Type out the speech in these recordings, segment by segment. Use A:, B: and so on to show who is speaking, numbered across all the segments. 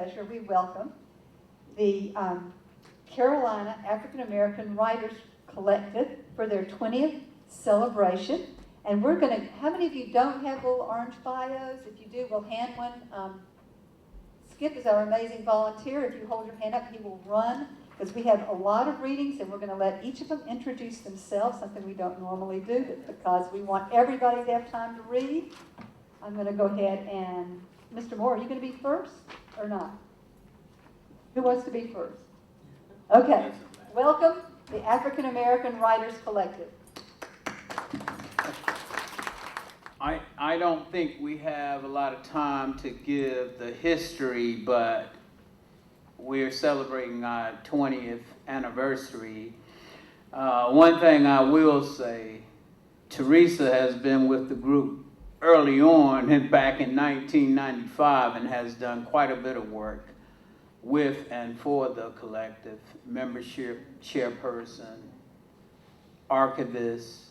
A: pleasure, we welcome the Carolina African American Writers Collective for their 20th celebration. And we're going to, how many of you don't have little orange bios? If you do, we'll hand one. Skip is our amazing volunteer. If you hold your hand up, he will run, because we have a lot of readings, and we're going to let each of them introduce themselves, something we don't normally do, but because we want everybody to have time to read, I'm going to go ahead and, Mr. Moore, are you going to be first or not? Who wants to be first? Okay. Welcome, the African American Writers Collective.
B: I don't think we have a lot of time to give the history, but we're celebrating our 20th anniversary. One thing I will say, Teresa has been with the group early on and back in 1995 and has done quite a bit of work with and for the collective, membership, chairperson, archivists.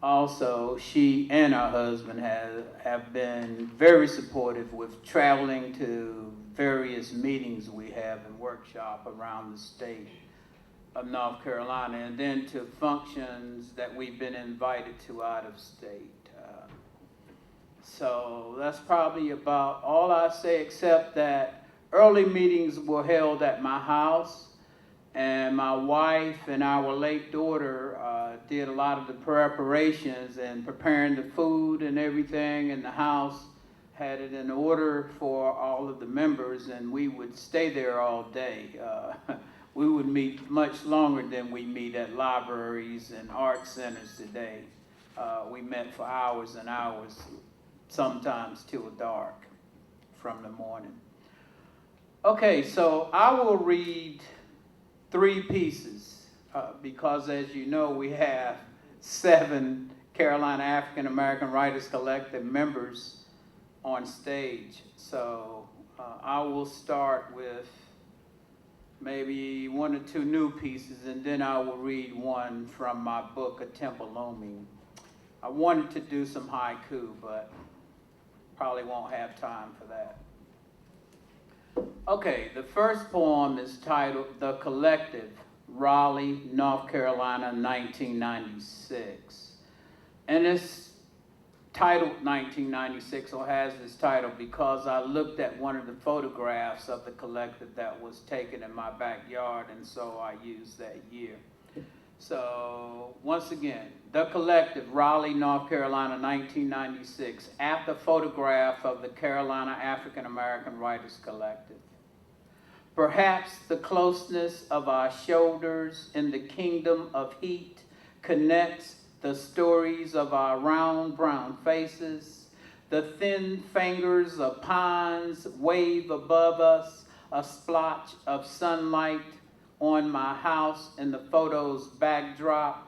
B: Also, she and her husband have been very supportive with traveling to various meetings we have and workshop around the state of North Carolina, and then to functions that we've been invited to out of state. So that's probably about all I say, except that early meetings were held at my house, and my wife and our late daughter did a lot of the preparations and preparing the food and everything in the house, had it in order for all of the members, and we would stay there all day. We would meet much longer than we meet at libraries and art centers today. We met for hours and hours, sometimes till dark from the morning. Okay, so I will read 3 pieces because, as you know, we have 7 Carolina African American Writers Collective members on stage. So I will start with maybe 1 or 2 new pieces, and then I will read one from my book, A Temple Looming. I wanted to do some haiku, but probably won't have time for that. Okay, the first poem is titled The Collective, Raleigh, North Carolina, 1996. And it's titled 1996, or has this title, because I looked at one of the photographs of the collective that was taken in my backyard, and so I used that year. So, once again, The Collective, Raleigh, North Carolina, 1996, at the photograph of the Carolina African American Writers Collective. Perhaps the closeness of our shoulders in the kingdom of heat connects the stories of our round brown faces. The thin fingers of pines wave above us, a splotch of sunlight on my house in the photo's backdrop.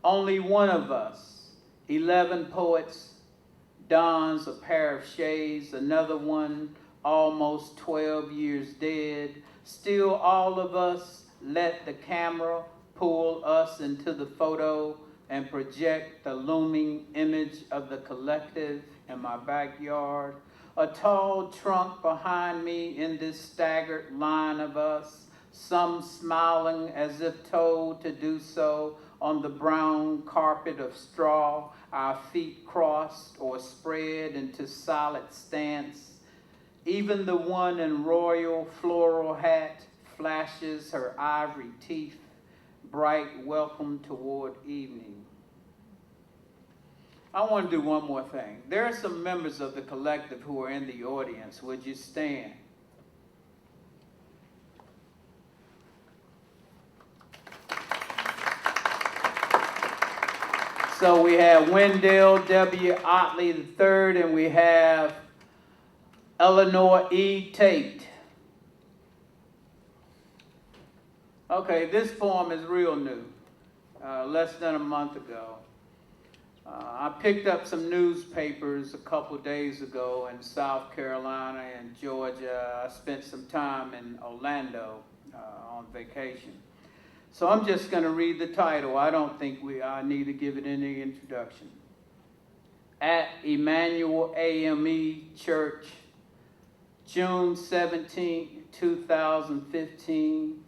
B: Only one of us, 11 poets, dons a pair of shades, another one almost 12 years dead. Still all of us let the camera pull us into the photo and project the looming image of the collective in my backyard. A tall trunk behind me in this staggered line of us, some smiling as if told to do so on the brown carpet of straw, our feet crossed or spread into solid stance. Even the one in royal floral hat flashes her ivory teeth, bright welcome toward evening. I want to do one more thing. There are some members of the collective who are in the audience. Would you stand? So we have Wendell W. Otley III, and we have Eleanor E. Tate. Okay, this poem is real new, less than a month ago. I picked up some newspapers a couple days ago in South Carolina and Georgia. I spent some time in Orlando on vacation. So I'm just going to read the title. I don't think I need to give it any introduction. At Emmanuel AME Church June 17, 2015.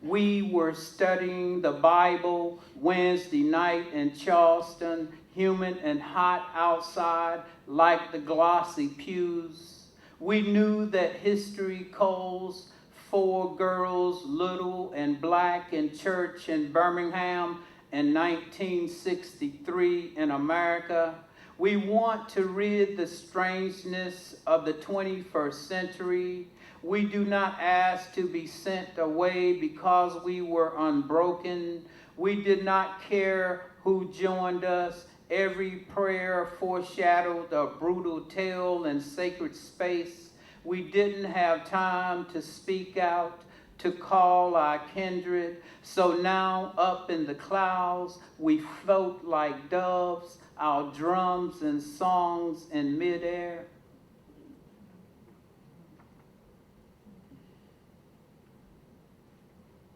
B: We were studying the Bible Wednesday night in Charleston, humid and hot outside like the glossy pews. We knew that history calls 4 girls, little and black, in church in Birmingham in 1963 in America. We want to rid the strangeness of the 21st century. We do not ask to be sent away because we were unbroken. We did not care who joined us. Every prayer foreshadowed a brutal tale in sacred space. We didn't have time to speak out, to call our kindred. So now up in the clouds, we float like doves, our drums and songs in midair.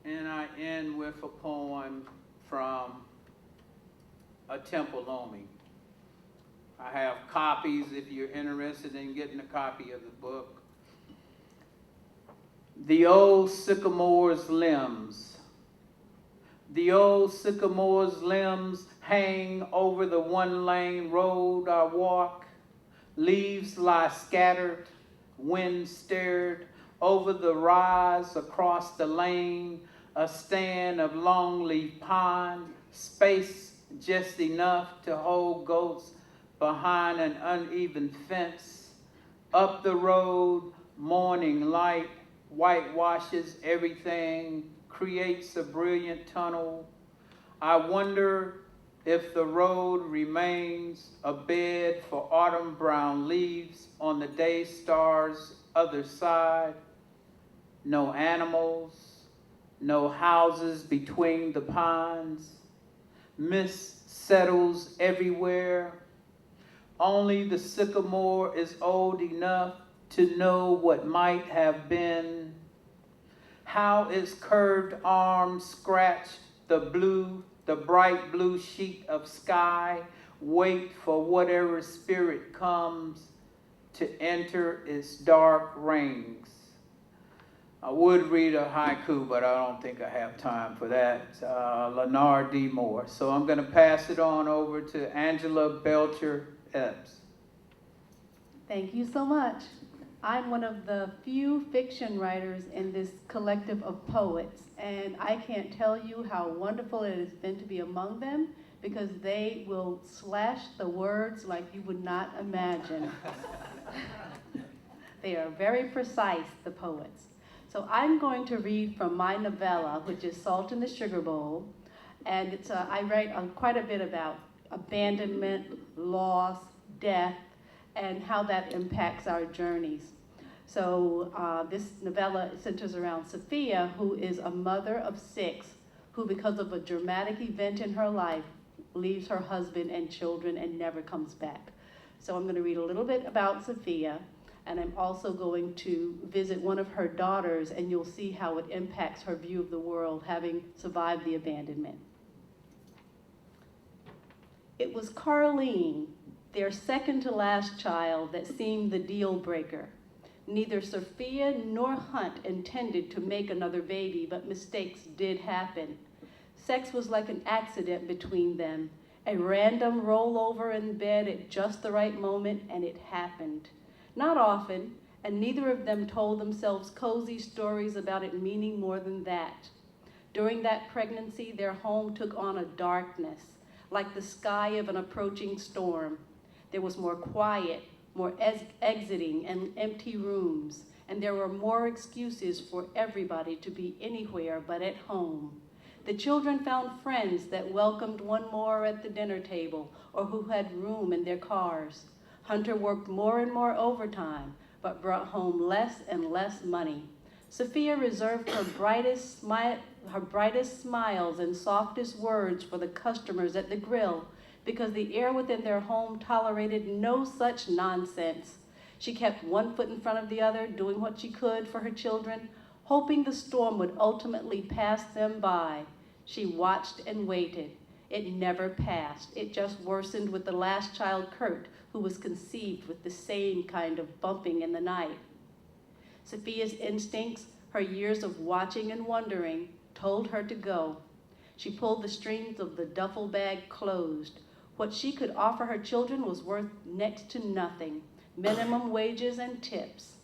B: And I end with a poem from a temple Lomi. I have copies if you're interested in getting a copy of the book. The old sycamore's limbs. The old sycamore's limbs hang over the one-lane road I walk. Leaves lie scattered, wind stared over the rise across the lane, a stand of long-leaf pine, space just enough to hold goats behind an uneven fence. Up the road, morning light whitewashes everything, creates a brilliant tunnel. I wonder if the road remains a bed for autumn brown leaves on the day star's other side. No animals, no houses between the pines. Mist settles everywhere. Only the sycamore is old enough to know what might have been. How its curved arms scratch the bright blue sheet of sky, wait for whatever spirit comes to enter its dark rings. I would read a haiku, but I don't think I have time for that. Lenard D. Moore. So I'm going to pass it on over to Angela Belcher-Epps.
C: Thank you so much. I'm one of the few fiction writers in this collective of poets, and I can't tell you how wonderful it has been to be among them, because they will slash the words like you would not imagine. They are very precise, the poets. So I'm going to read from my novella, which is Salt in the Sugar Bowl, and I write quite a bit about abandonment, loss, death, and how that impacts our journeys. So this novella centers around Sophia, who is a mother of 6, who because of a dramatic event in her life, leaves her husband and children and never comes back. So I'm going to read a little bit about Sophia, and I'm also going to visit one of her daughters, and you'll see how it impacts her view of the world, having survived the abandonment. It was Carlene, their second to last child, that seemed the deal breaker. Neither Sophia nor Hunt intended to make another baby, but mistakes did happen. Sex was like an accident between them, a random rollover in bed at just the right moment, and it happened. Not often, and neither of them told themselves cozy stories about it meaning more than that. During that pregnancy, their home took on a darkness, like the sky of an approaching storm. There was more quiet, more exiting and empty rooms, and there were more excuses for everybody to be anywhere but at home. The children found friends that welcomed one more at the dinner table or who had room in their cars. Hunter worked more and more overtime, but brought home less and less money. Sophia reserved her brightest smiles and softest words for the customers at the grill, because the air within their home tolerated no such nonsense. She kept one foot in front of the other, doing what she could for her children, hoping the storm would ultimately pass them by. She watched and waited. It never passed. It just worsened with the last child, Kurt, who was conceived with the same kind of bumping in the night. Sophia's instincts, her years of watching and wondering, told her to go. She pulled the strings of the duffel bag closed. What she could offer her children was worth next to nothing, minimum wages and tips.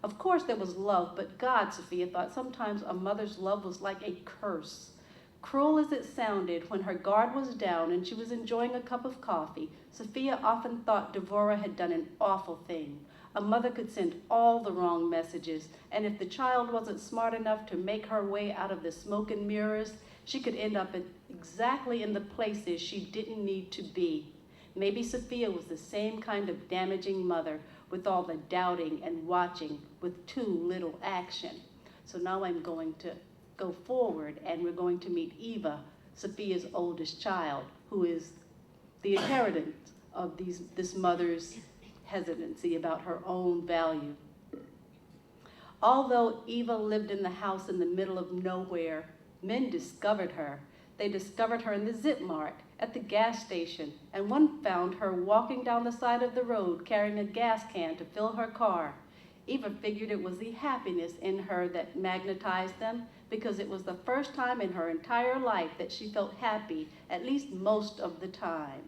C: Of course there was love, but God, Sophia thought, sometimes a mother's love was like a curse. Cruel as it sounded, when her guard was down and she was enjoying a cup of coffee, Sophia often thought Devorah had done an awful thing. A mother could send all the wrong messages, and if the child wasn't smart enough to make her way out of the smoke and mirrors, she could end up exactly in the places she didn't need to be. Maybe Sophia was the same kind of damaging mother, with all the doubting and watching, with too little action. So now I'm going to go forward, and we're going to meet Eva, Sophia's oldest child, who is the inheritant of this mother's hesitancy about her own value. Although Eva lived in the house in the middle of nowhere, men discovered her. They discovered her in the Zip Mart, at the gas station, and one found her walking down the side of the road carrying a gas can to fill her car. Eva figured it was the happiness in her that magnetized them, because it was the first time in her entire life that she felt happy, at least most of the time.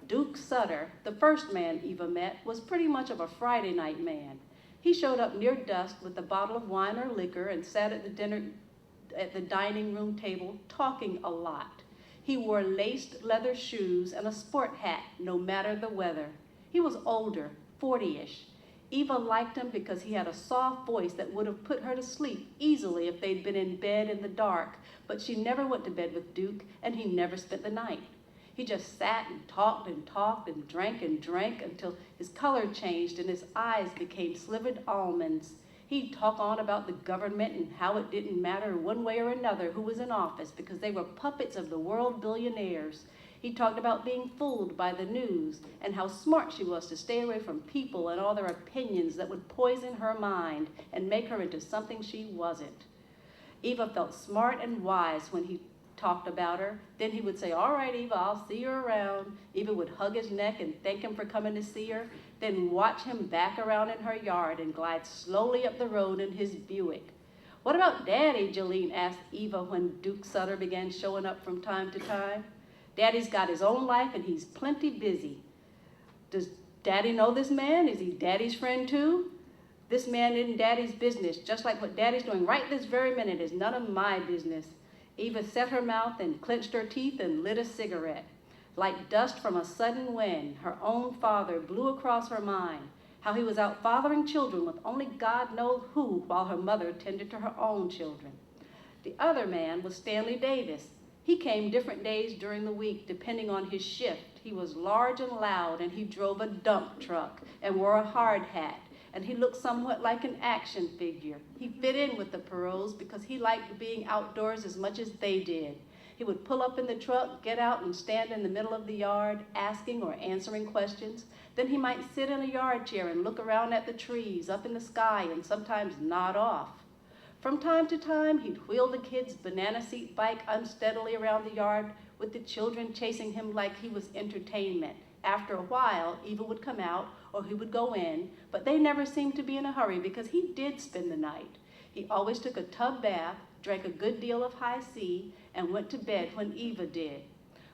C: Duke Sutter, the first man Eva met, was pretty much of a Friday night man. He showed up near dusk with a bottle of wine or liquor and sat at the dining room table talking a lot. He wore laced leather shoes and a sport hat, no matter the weather. He was older, 40-ish. Eva liked him because he had a soft voice that would have put her to sleep easily if they'd been in bed in the dark, but she never went to bed with Duke, and he never spent the night. He just sat and talked and drank until his color changed and his eyes became slivered almonds. He'd talk on about the government and how it didn't matter one way or another who was in office because they were puppets of the world billionaires. He talked about being fooled by the news and how smart she was to stay away from people and all their opinions that would poison her mind and make her into something she wasn't. Eva felt smart and wise when he talked about her. Then he would say, "All right, Eva, I'll see you around." Eva would hug his neck and thank him for coming to see her, then watch him back around in her yard and glide slowly up the road in his Buick. "What about Daddy?" Jolene asked Eva when Duke Sutter began showing up from time to time. "Daddy's got his own life and he's plenty busy." "Does Daddy know this man? Is he Daddy's friend too?" "This man isn't Daddy's business, just like what Daddy's doing right this very minute is none of my business." Eva set her mouth and clenched her teeth and lit a cigarette. Like dust from a sudden wind, her own father blew across her mind, how he was out fathering children with only God knows who while her mother tended to her own children. The other man was Stanley Davis. He came different days during the week, depending on his shift. He was large and loud, and he drove a dump truck and wore a hard hat, and he looked somewhat like an action figure. He fit in with the Perreaults because he liked being outdoors as much as they did. He would pull up in the truck, get out and stand in the middle of the yard, asking or answering questions. Then he might sit in a yard chair and look around at the trees up in the sky and sometimes nod off. From time to time, he'd wheel the kid's banana seat bike unsteadily around the yard with the children chasing him like he was entertainment. After a while, Eva would come out or he would go in, but they never seemed to be in a hurry because he did spend the night. He always took a tub bath, drank a good deal of high C, and went to bed when Eva did.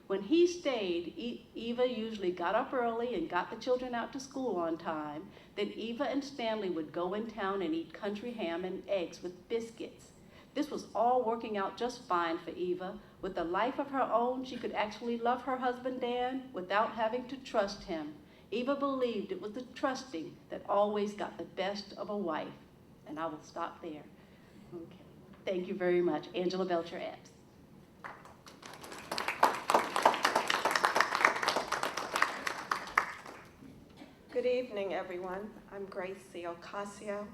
C: When he stayed, Eva usually got up early and got the children out to school on time. Then Eva and Stanley would go in town and eat country ham and eggs with biscuits. This was all working out just fine for Eva. With a life of her own, she could actually love her husband, Dan, without having to trust him. Eva believed it was the trusting that always got the best of a wife. And I will stop there. Okay. Thank you very much. Angela Belcher-Epps.
D: Good evening, everyone. I'm Grace Ocasio.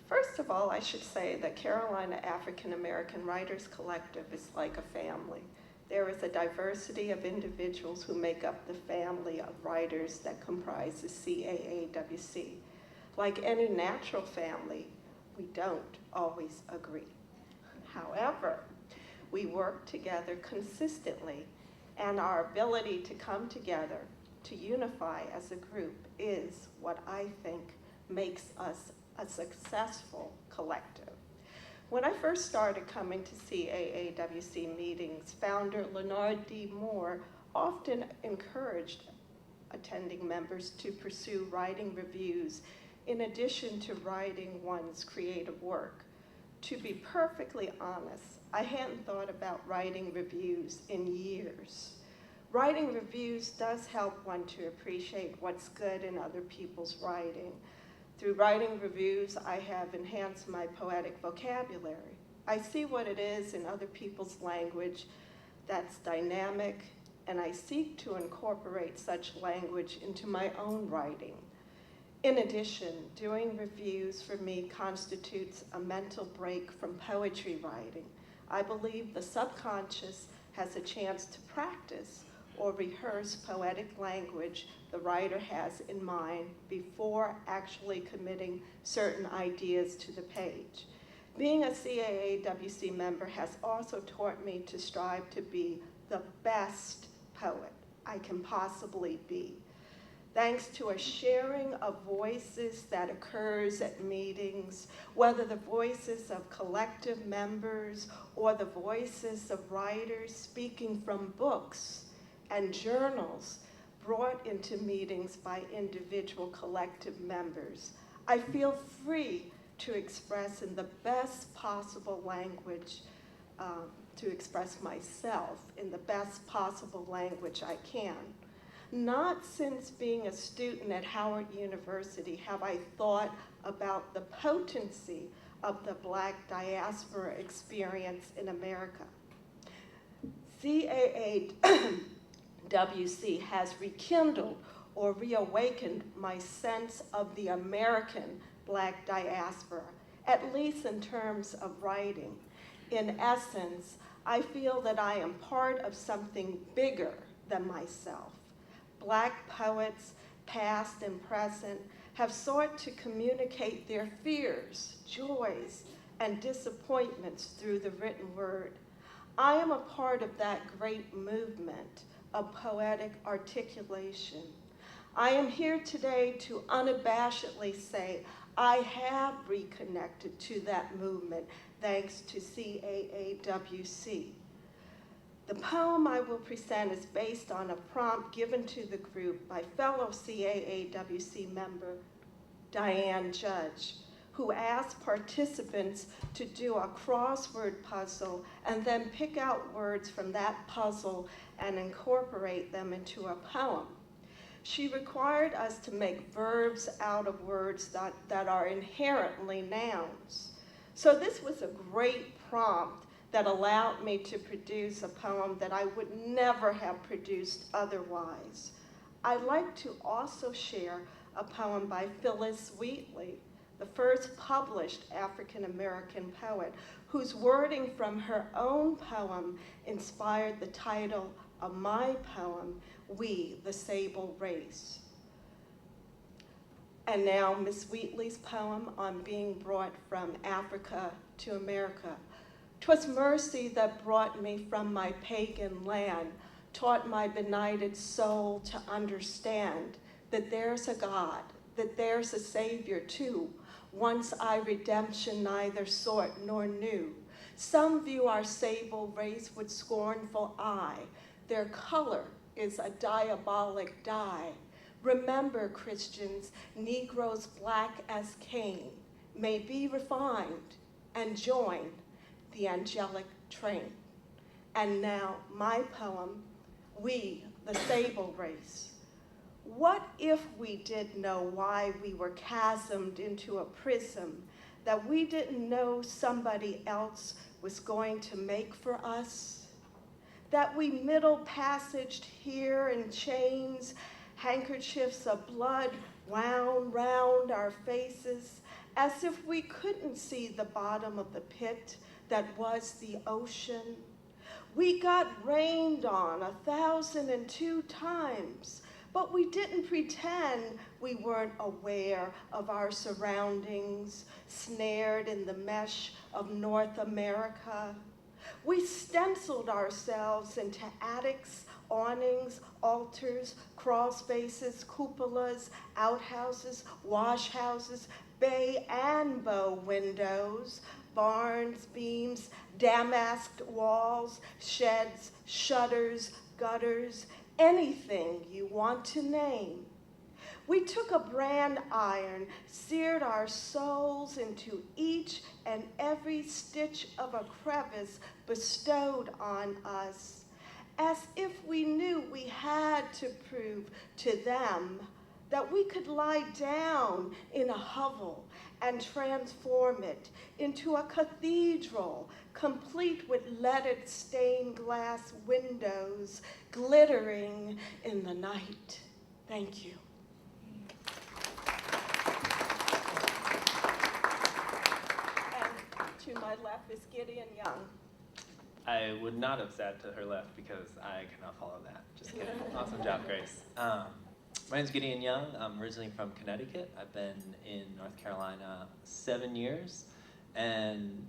D: First of all, I should say that Carolina African American Writers Collective is like a family. There is a diversity of individuals who make up the family of writers that comprise the CAAWC. Like any natural family, we don't always agree. However, we work together consistently, and our ability to come together, to unify as a group, is what I think makes us a successful collective. When I first started coming to CAAWC meetings, founder Lenard D often encouraged attending members to pursue writing reviews in addition to writing one's creative work. To be perfectly honest, I hadn't thought about writing reviews in years. Writing reviews does help one to appreciate what's good in other people's writing. Through writing reviews, I have enhanced my poetic vocabulary. I see what it is in other people's language that's dynamic, and I seek to incorporate such language into my own writing. In addition, doing reviews for me constitutes a mental break from poetry writing. I believe the subconscious has a chance to practice or rehearse poetic language the writer has in mind before actually committing certain ideas to the page. Being a CAAWC member has also taught me to strive to be the best poet I can possibly be. Thanks to a sharing of voices that occurs at meetings, whether the voices of collective members or the voices of writers speaking from books and journals brought into meetings by individual collective members, I feel free to express in the best possible language, to express myself in the best possible language I can. Not since being a student at Howard University have I thought about the potency of the Black diaspora experience in America. CAAWC has rekindled or reawakened my sense of the American Black diaspora, at least in terms of writing. In essence, I feel that I am part of something bigger than myself. Black poets, past and present, have sought to communicate their fears, joys, and disappointments through the written word. I am a part of that great movement of poetic articulation. I am here today to unabashedly say I have reconnected to that movement thanks to CAAWC. The poem I will present is based on a prompt given to the group by fellow CAAWC member Diane Judge, who asked participants to do a crossword puzzle and then pick out words from that puzzle and incorporate them into a poem. She required us to make verbs out of words that are inherently nouns. So this was a great prompt that allowed me to produce a poem that I would never have produced otherwise. I'd like to also share a poem by Phyllis Wheatley, the first published African-American poet, whose wording from her own poem inspired the title of my poem, We, the Sable Race. And now Miss Wheatley's poem on being brought from Africa to America. 'Twas mercy that brought me from my pagan land, taught my benighted soul to understand that there's a God, that there's a Savior too. Once I redemption neither sought nor knew. Some view our sable race with scornful eye. Their color is a diabolic dye. Remember, Christians, Negroes black as Cain may be refined and join the angelic train. And now my poem, We, the Sable Race. What if we did know why we were chasmed into a prism that we didn't know somebody else was going to make for us? That we middle passaged here in chains, handkerchiefs of blood wound round our faces, as if we couldn't see the bottom of the pit that was the ocean. We got rained on 1,002 times, but we didn't pretend we weren't aware of our surroundings, snared in the mesh of North America. We stenciled ourselves into attics, awnings, altars, crawl spaces, cupolas, outhouses, wash houses, bay and bow windows, barns, beams, damasked walls, sheds, shutters, gutters, anything you want to name. We took a brand iron, seared our souls into each and every stitch of a crevice bestowed on us, as if we knew we had to prove to them that we could lie down in a hovel and transform it into a cathedral, complete with leaded stained glass windows glittering in the night. Thank you. And to my left is Gideon Young.
E: I would not have sat to her left because I cannot follow that. Just kidding. Awesome job, Grace. My name's Gideon Young. I'm originally from Connecticut. I've been in North Carolina 7 years, and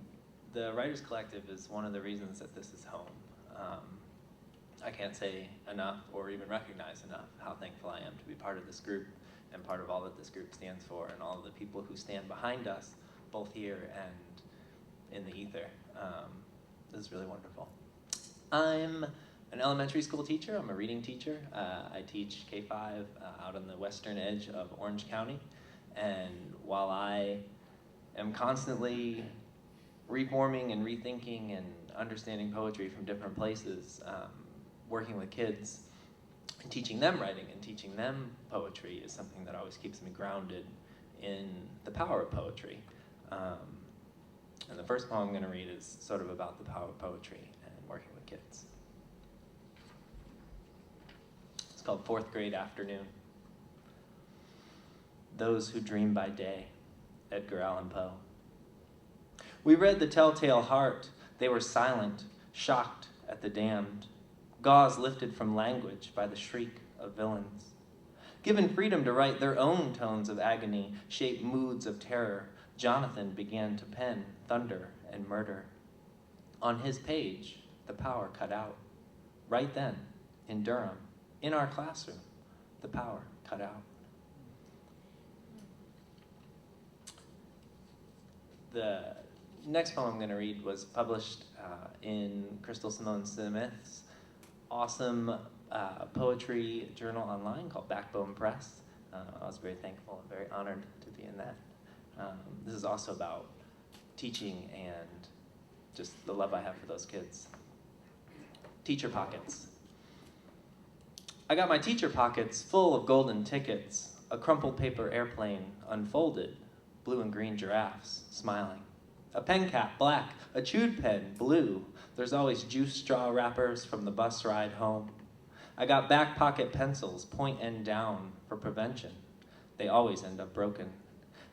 E: the Writers Collective is one of the reasons that this is home. I can't say enough or even recognize enough how thankful I am to be part of this group and part of all that this group stands for and all of the people who stand behind us, both here and in the ether. This is really wonderful. I'm an elementary school teacher. I'm a reading teacher. I teach K-5 out on the western edge of Orange County. And while I am constantly reforming and rethinking and understanding poetry from different places, working with kids and teaching them writing and teaching them poetry is something that always keeps me grounded in the power of poetry. And the first poem I'm going to read is sort of about the power of poetry and working with kids. It's called Fourth Grade Afternoon. Those Who Dream by Day, Edgar Allan Poe. We read The Telltale Heart. They were silent, shocked at the damned. Gauze lifted from language by the shriek of villains. Given freedom to write their own tones of agony, shape moods of terror, Jonathan began to pen thunder and murder. On his page, the power cut out. Right then, in Durham, in our classroom, the power cut out. The next poem I'm going to read was published in Crystal Simone Smith's awesome poetry journal online called Backbone Press. I was very thankful and very honored to be in that. This is also about teaching and just the love I have for those kids. Teacher pockets. I got my teacher pockets full of golden tickets, a crumpled paper airplane unfolded, blue and green giraffes smiling. A pen cap, black, a chewed pen, blue. There's always juice straw wrappers from the bus ride home. I got back pocket pencils, point end down, for prevention. They always end up broken.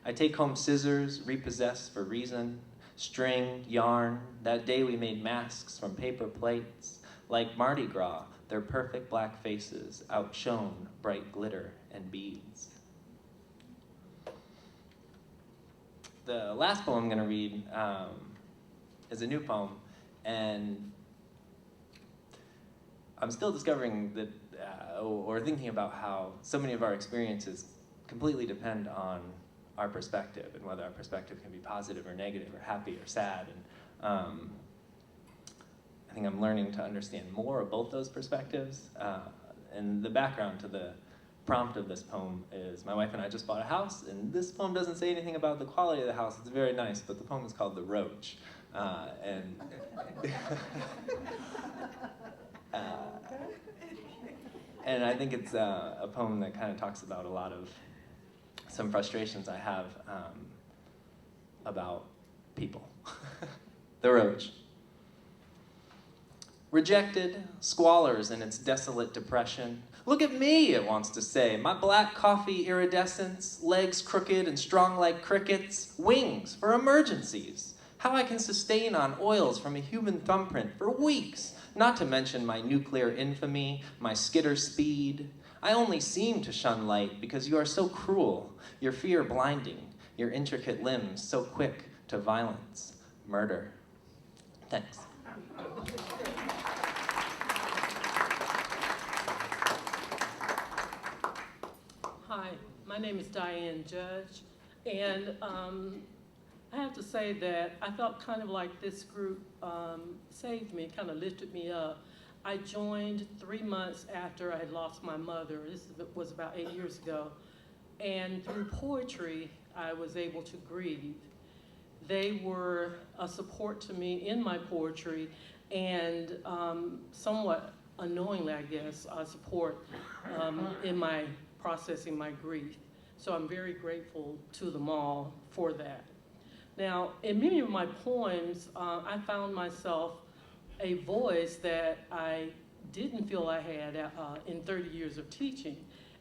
E: I take home scissors, repossessed for reason, string, yarn. That day we made masks from paper plates. Like Mardi Gras, their perfect black faces outshone bright glitter and beads. The last poem I'm going to read is a new poem, and I'm still discovering that, or thinking about how so many of our experiences completely depend on our perspective, and whether our perspective can be positive or negative or happy or sad. And I think I'm learning to understand more of both those perspectives. And the background to the prompt of this poem is my wife and I just bought a house, and this poem doesn't say anything about the quality of the house. It's very nice, but the poem is called The Roach. And I think it's a poem that kind of talks about a lot of some frustrations I have about people. The Roach. Rejected, squalors in its desolate depression. Look at me, it wants to say. My black coffee iridescence, legs crooked and strong like crickets, wings for emergencies. How I can sustain on oils from a human thumbprint for weeks, not to mention my nuclear infamy, my skitter speed. I only seem to shun light because you are so cruel, your fear blinding, your intricate limbs so quick to violence, murder. Thanks.
F: Hi, my name is Diane Judge. And I have to say that I felt kind of like this group saved me, kind of lifted me up. I joined 3 months after I had lost my mother. This was about 8 years ago. And through poetry, I was able to grieve. They were a support to me in my poetry and somewhat unknowingly, I guess, support in my processing my grief. So I'm very grateful to them all for that. Now, in many of my poems, I found myself a voice that I didn't feel I had in 30 years of teaching.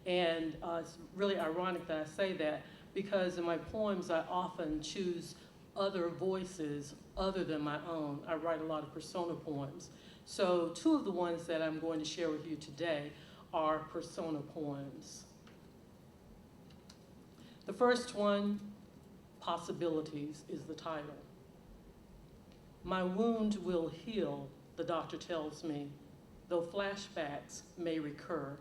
F: And it's really ironic that I say that, because in my poems, I often choose other voices other than my own. I write a lot of persona poems. So 2 of the ones that I'm going to share with you today are persona poems. The first one, Possibilities, is the title. My wound will heal, the doctor tells me, though flashbacks may recur.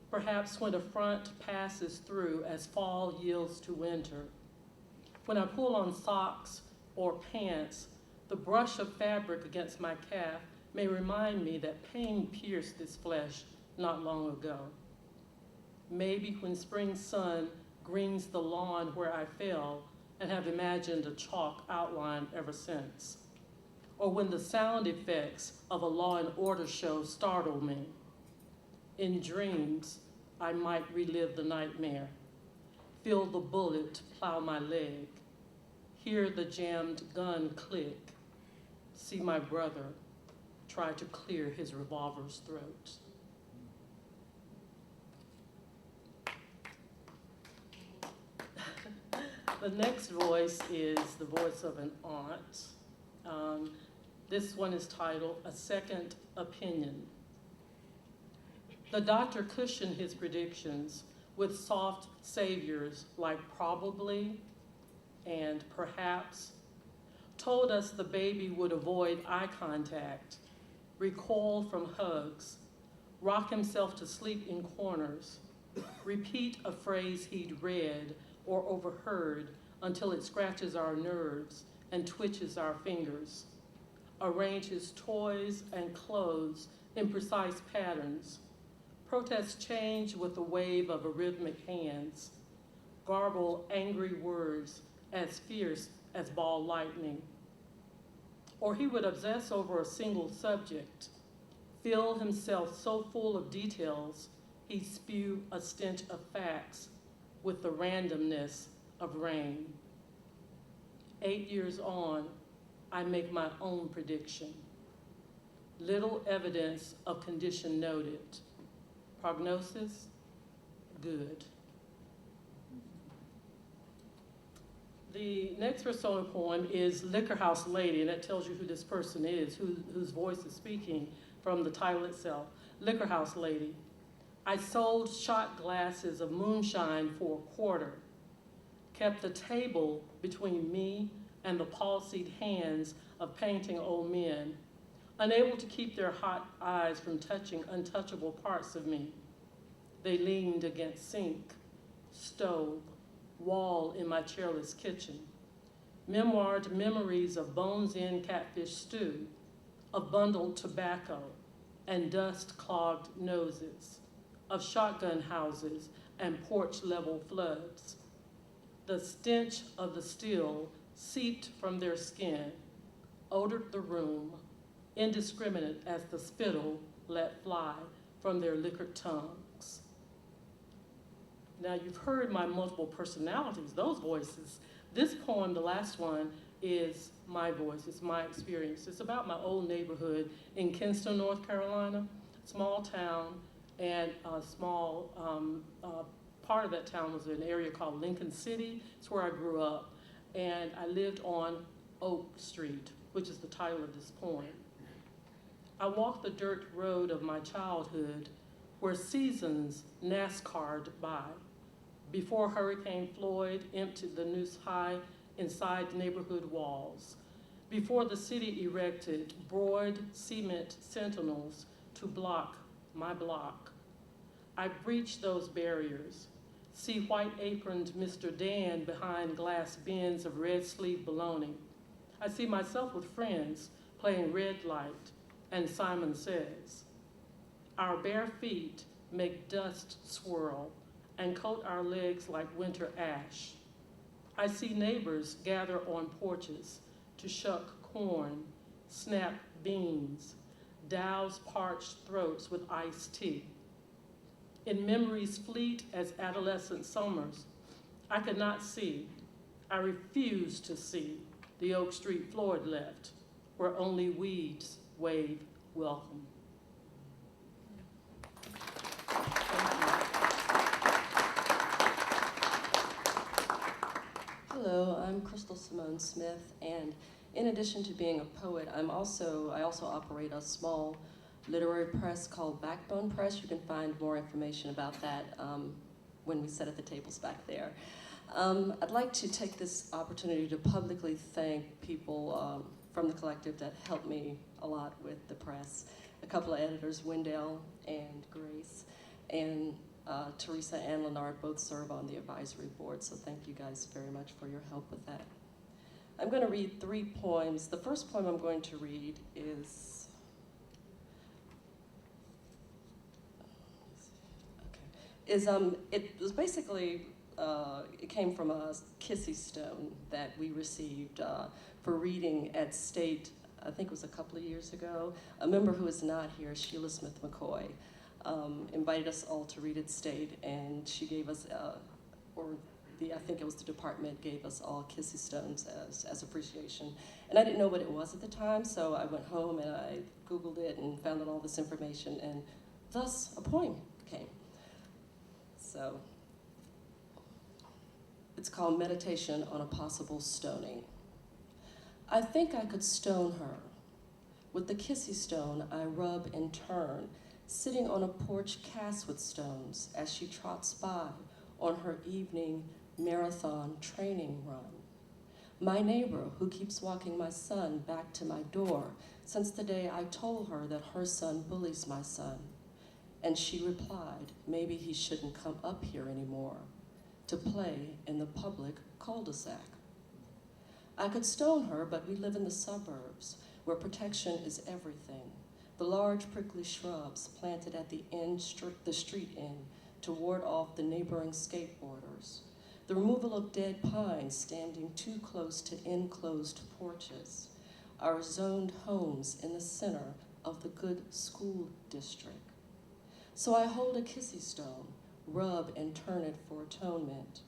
F: Perhaps when a front passes through as fall yields to winter. When I pull on socks or pants, the brush of fabric against my calf may remind me that pain pierced this flesh not long ago. Maybe when spring sun greens the lawn where I fell and have imagined a chalk outline ever since. Or when the sound effects of a Law and Order show startle me. In dreams, I might relive the nightmare, feel the bullet plow my leg, hear the jammed gun click, see my brother try to clear his revolver's throat. The next voice is the voice of an aunt. This one is titled A Second Opinion. The doctor cushioned his predictions with soft saviors like probably and perhaps, told us the baby would avoid eye contact, recoil from hugs, rock himself to sleep in corners, repeat a phrase he'd read or overheard until it scratches our nerves and twitches our fingers, arrange his toys and clothes in precise patterns, protest change with a wave of arrhythmic hands, garble angry words as fierce as ball lightning. Or he would obsess over a single subject, fill himself so full of details, he'd spew a stench of facts with the randomness of rain. 8 years on, I make my own prediction. Little evidence of condition noted. Prognosis, good. The next persona poem is Liquor House Lady, and that tells you who this person is, whose voice is speaking from the title itself. Liquor House Lady. I sold shot glasses of moonshine for a quarter, kept the table between me and the palsied hands of painting old men, unable to keep their hot eyes from touching untouchable parts of me. They leaned against sink, stove, wall in my chairless kitchen. Memoired memories of bones-in catfish stew, of bundled tobacco and dust-clogged noses, of shotgun houses and porch-level floods. The stench of the still seeped from their skin, odored the room, indiscriminate as the spittle let fly from their liquored tongues. Now you've heard my multiple personalities, those voices. This poem, the last one, is my voice, it's my experience. It's about my old neighborhood in Kinston, North Carolina, small town, and a small part of that town was an area called Lincoln City. It's where I grew up. And I lived on Oak Street, which is the title of this poem. I walked the dirt road of my childhood where seasons NASCAR'd by, before Hurricane Floyd emptied the noose high inside neighborhood walls, before the city erected broad cement sentinels to block my block. I breached those barriers, See white-aproned Mr. Dan behind glass bins of red-sleeve bologna. I see myself with friends playing Red Light and Simon Says. Our bare feet make dust swirl and coat our legs like winter ash. I see neighbors gather on porches to shuck corn, snap beans, douse parched throats with iced tea. In memories fleet as adolescent summers, I could not see, I refused to see the Oak Street Floyd left, where only weeds wave welcome.
G: Hello, I'm Crystal Simone Smith, and in addition to being a poet, I also operate a small literary press called Backbone Press. You can find more information about that when we sit at the tables back there. I'd like to take this opportunity to publicly thank people from the collective that helped me a lot with the press. A couple of editors, Wendell and Grace, and Teresa and Leonard both serve on the advisory board, so thank you guys very much for your help with that. I'm going to read 3 poems. The first poem I'm going to read is, it was basically, it came from a Kissy Stone that we received for reading at State, I think it was a couple of years ago. A member who is not here, Sheila Smith McCoy, invited us all to read at State, and she gave us, I think it was the department, gave us all Kissy Stones as appreciation. And I didn't know what it was at the time, so I went home and I Googled it and found out all this information, and thus a poem came. So, it's called Meditation on a Possible Stoning. I think I could stone her. With the Kissy Stone, I rub and turn, sitting on a porch cast with stones as she trots by on her evening marathon training run. My neighbor who keeps walking my son back to my door since the day I told her that her son bullies my son. And she replied, maybe he shouldn't come up here anymore to play in the public cul-de-sac. I could stone her, but we live in the suburbs where protection is everything. The large prickly shrubs planted at the street end to ward off the neighboring skateboarders. The removal of dead pines standing too close to enclosed porches. Our zoned homes in the center of the good school district. So I hold a Kissy Stone, rub and turn it for atonement.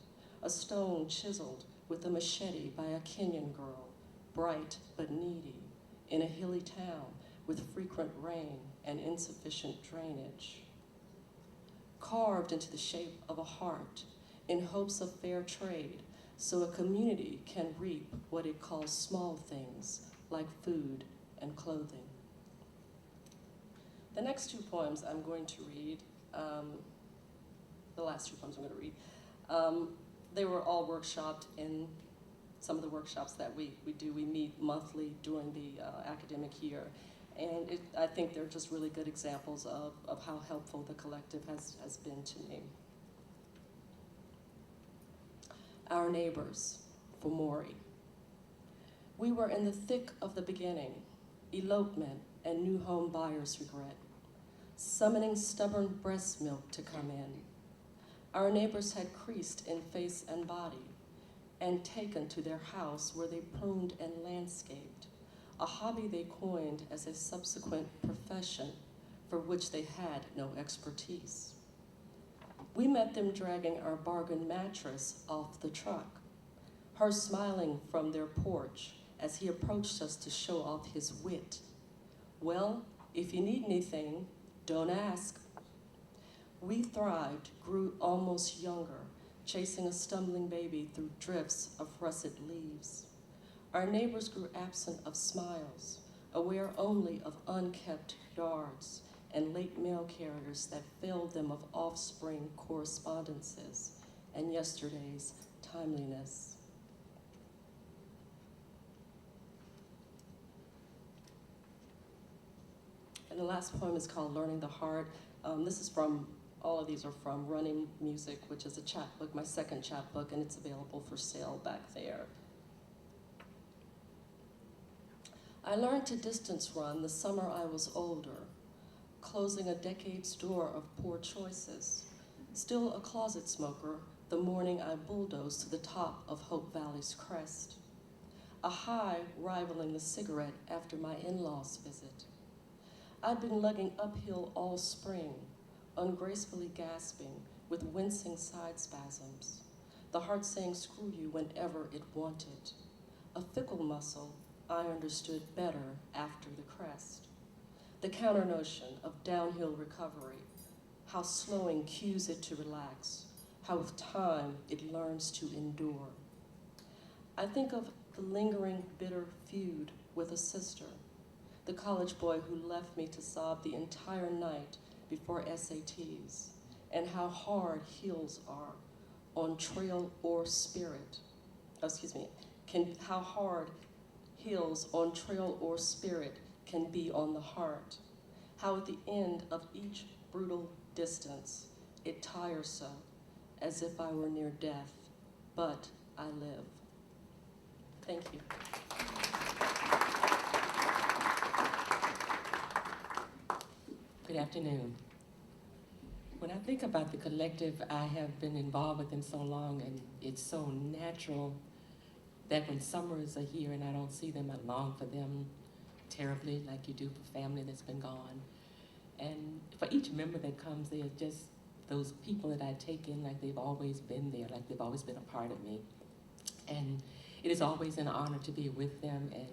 G: A stone chiseled with a machete by a Kenyan girl, bright but needy, in a hilly town with frequent rain and insufficient drainage. Carved into the shape of a heart in hopes of fair trade, so a community can reap what it calls small things like food and clothing. The next 2 poems I'm going to read, the last 2 poems I'm going to read, they were all workshopped in some of the workshops that we do. We meet monthly during the academic year. And I think they're just really good examples of how helpful the collective has been to me. Our neighbors, for Maury. We were in the thick of the beginning, elopement and new home buyers' regret, summoning stubborn breast milk to come in. Our neighbors had creased in face and body and taken to their house where they pruned and landscaped, a hobby they coined as a subsequent profession for which they had no expertise. We met them dragging our bargain mattress off the truck, her smiling from their porch as he approached us to show off his wit. Well, if you need anything, don't ask. We thrived, grew almost younger, chasing a stumbling baby through drifts of russet leaves. Our neighbors grew absent of smiles, aware only of unkept yards and late mail carriers that failed them of offspring correspondences and yesterday's timeliness. And the last poem is called Learning the Heart. This is from All of these are from Running Music, which is a chapbook, my second chapbook, and it's available for sale back there. I learned to distance run the summer I was older, closing a decade's door of poor choices. Still a closet smoker, the morning I bulldozed to the top of Hope Valley's crest. A high rivaling the cigarette after my in-laws visit. I'd been lugging uphill all spring, ungracefully gasping with wincing side spasms. The heart saying screw you whenever it wanted. A fickle muscle I understood better after the crest. The counter notion of downhill recovery, how slowing cues it to relax, how with time it learns to endure. I think of the lingering bitter feud with a sister, the college boy who left me to sob the entire night before SATs, and how hard heels are on trail or spirit. How hard heels on trail or spirit can be on the heart. How at the end of each brutal distance, it tires so, as if I were near death, but I live. Thank you.
H: Good afternoon. When I think about the collective, I have been involved with them so long, and it's so natural that when summers are here and I don't see them, I long for them terribly, like you do for family that's been gone. And for each member that comes, they are just those people that I take in like they've always been there, like they've always been a part of me. And it is always an honor to be with them, and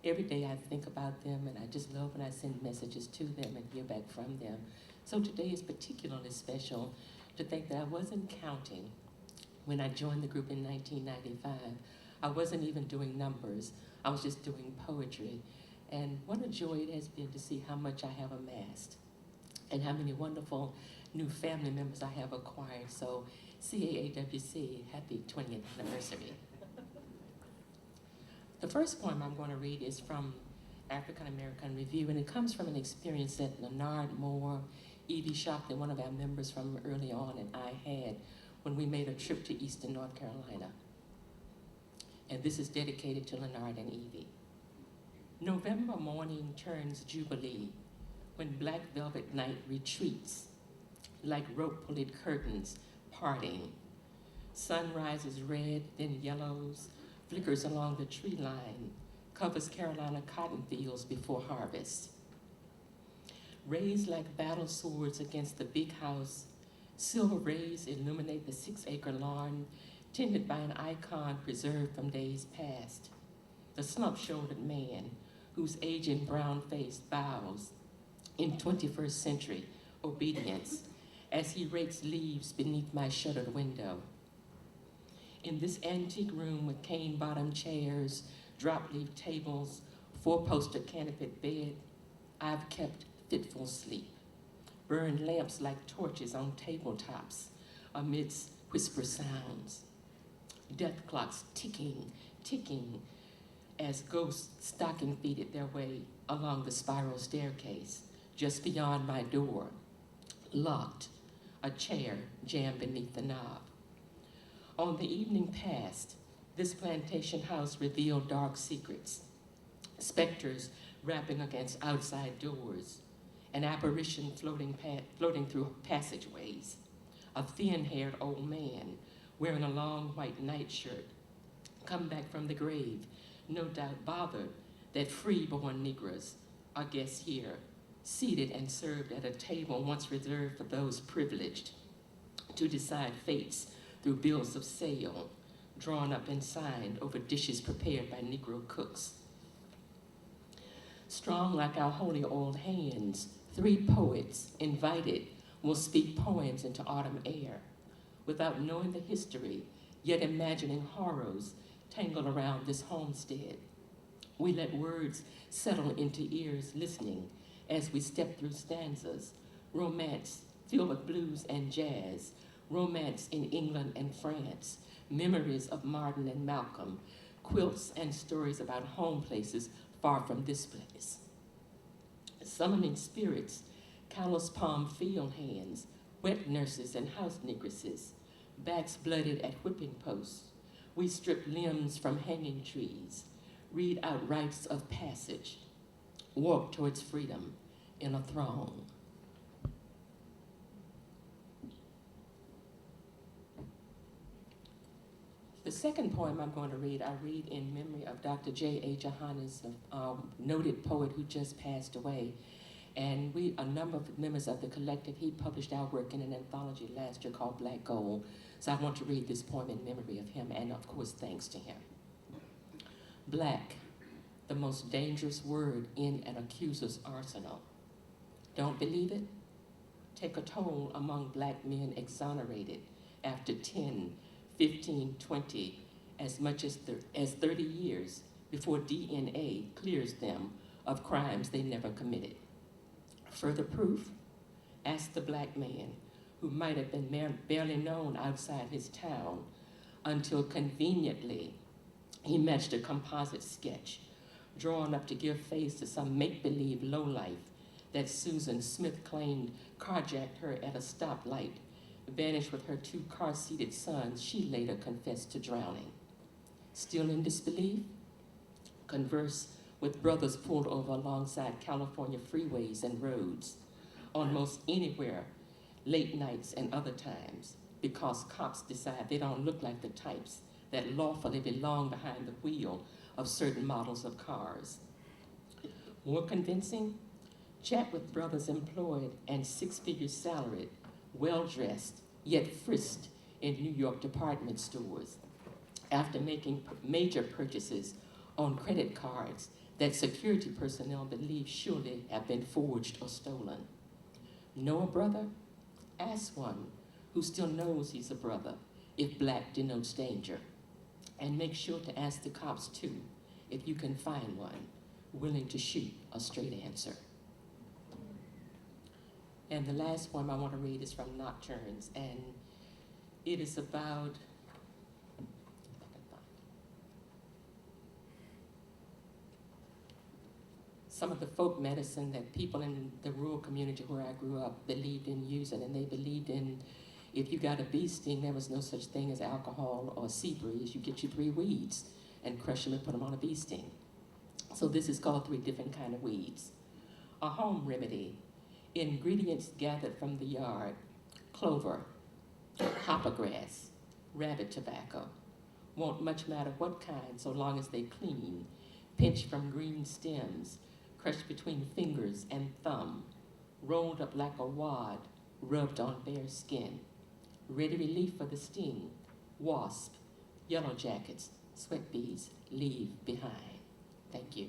H: every day I think about them, and I just love when I send messages to them and hear back from them. So today is particularly special to think that I wasn't counting when I joined the group in 1995. I wasn't even doing numbers. I was just doing poetry. And what a joy it has been to see how much I have amassed and how many wonderful new family members I have acquired. So CAAWC, happy 20th anniversary. The first poem I'm going to read is from African American Review, and it comes from an experience that Lenard Moore, Evie Shockley, one of our members from early on, and I had when we made a trip to Eastern North Carolina. And this is dedicated to Leonard and Evie. November morning turns Jubilee when black velvet night retreats like rope-pulleyed curtains parting. Sun rises red, then yellows, flickers along the tree line, covers Carolina cotton fields before harvest. Raised like battle swords against the big house, silver rays illuminate the 6-acre lawn, tended by an icon preserved from days past. The slump-shouldered man whose aging brown face bows in 21st century obedience as he rakes leaves beneath my shuttered window. In this antique room with cane-bottom chairs, drop-leaf tables, 4-poster canopied bed, I've kept fitful sleep, burned lamps like torches on tabletops amidst whisper sounds. Death clocks ticking, ticking, as ghosts stocking-feeted their way along the spiral staircase just beyond my door, locked, a chair jammed beneath the knob. On the evening past, this plantation house revealed dark secrets, specters rapping against outside doors, an apparition floating through passageways, a thin-haired old man wearing a long white nightshirt, come back from the grave, no doubt bothered that free-born Negroes are guests here, seated and served at a table once reserved for those privileged to decide fates through bills of sale, drawn up and signed over dishes prepared by Negro cooks. Strong like our holy old hands, 3 poets invited will speak poems into autumn air, without knowing the history, yet imagining horrors tangled around this homestead. We let words settle into ears listening as we step through stanzas, romance filled with blues and jazz, romance in England and France, memories of Martin and Malcolm, quilts and stories about home places far from this place. Summoning spirits, callous palm field hands, wet nurses and house negresses, backs blooded at whipping posts. We strip limbs from hanging trees, read out rites of passage, walk towards freedom in a throng. The second poem I'm going to read, I read in memory of Dr. J.A. Johannes, a noted poet who just passed away. And a number of members of the collective, he published our work in an anthology last year called Black Gold. So I want to read this poem in memory of him and, of course, thanks to him. Black, the most dangerous word in an accuser's arsenal. Don't believe it? Take a toll among black men exonerated after 10, 15, 20, as much as 30 years before DNA clears them of crimes they never committed. Further proof? Ask the black man who might have been barely known outside his town until conveniently he matched a composite sketch drawn up to give face to some make-believe lowlife that Susan Smith claimed carjacked her at a stoplight, vanished with her 2 car-seated sons she later confessed to drowning. Still in disbelief? Converse with brothers pulled over alongside California freeways and roads, on most anywhere, late nights and other times, because cops decide they don't look like the types that lawfully belong behind the wheel of certain models of cars. More convincing? Chat with brothers employed and 6-figure salaried, well-dressed, yet frisked in New York department stores after making major purchases on credit cards that security personnel believe surely have been forged or stolen. Know a brother? Ask one who still knows he's a brother if black denotes danger. And make sure to ask the cops too, if you can find one willing to shoot a straight answer. And the last poem I want to read is from Nocturnes, and it is about some of the folk medicine that people in the rural community where I grew up believed in using, and they believed in, if you got a bee sting, there was no such thing as alcohol or sea breeze. You get you 3 weeds and crush them and put them on a bee sting. So this is called 3 different kind of weeds. A home remedy, ingredients gathered from the yard: clover, hoppergrass, rabbit tobacco. Won't much matter what kind, so long as they clean. Pinched from green stems, crushed between fingers and thumb, rolled up like a wad, rubbed on bare skin. Ready relief for the sting: wasp, yellow jackets, sweat beads, leave behind. Thank you.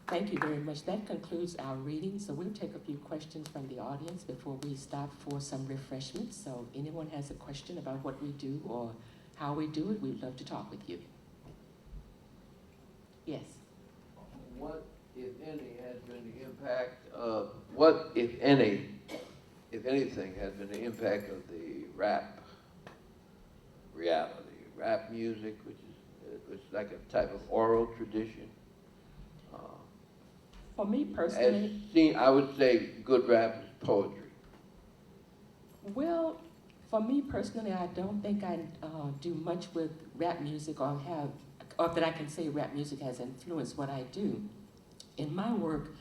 H: Thank you very much. That concludes our reading. So we'll take a few questions from the audience before we stop for some refreshments. So anyone has a question about what we do or how we do it, we'd love to talk with you. Yes.
I: What, if any, has been the impact of, what, if any, if anything, has been the impact of the rap reality, rap music, which is like a type of oral tradition?
H: For me personally,
I: I would say good rap is poetry.
H: Well, for me personally, I don't think I do much with rap music or that I can say rap music has influenced what I do. In my work,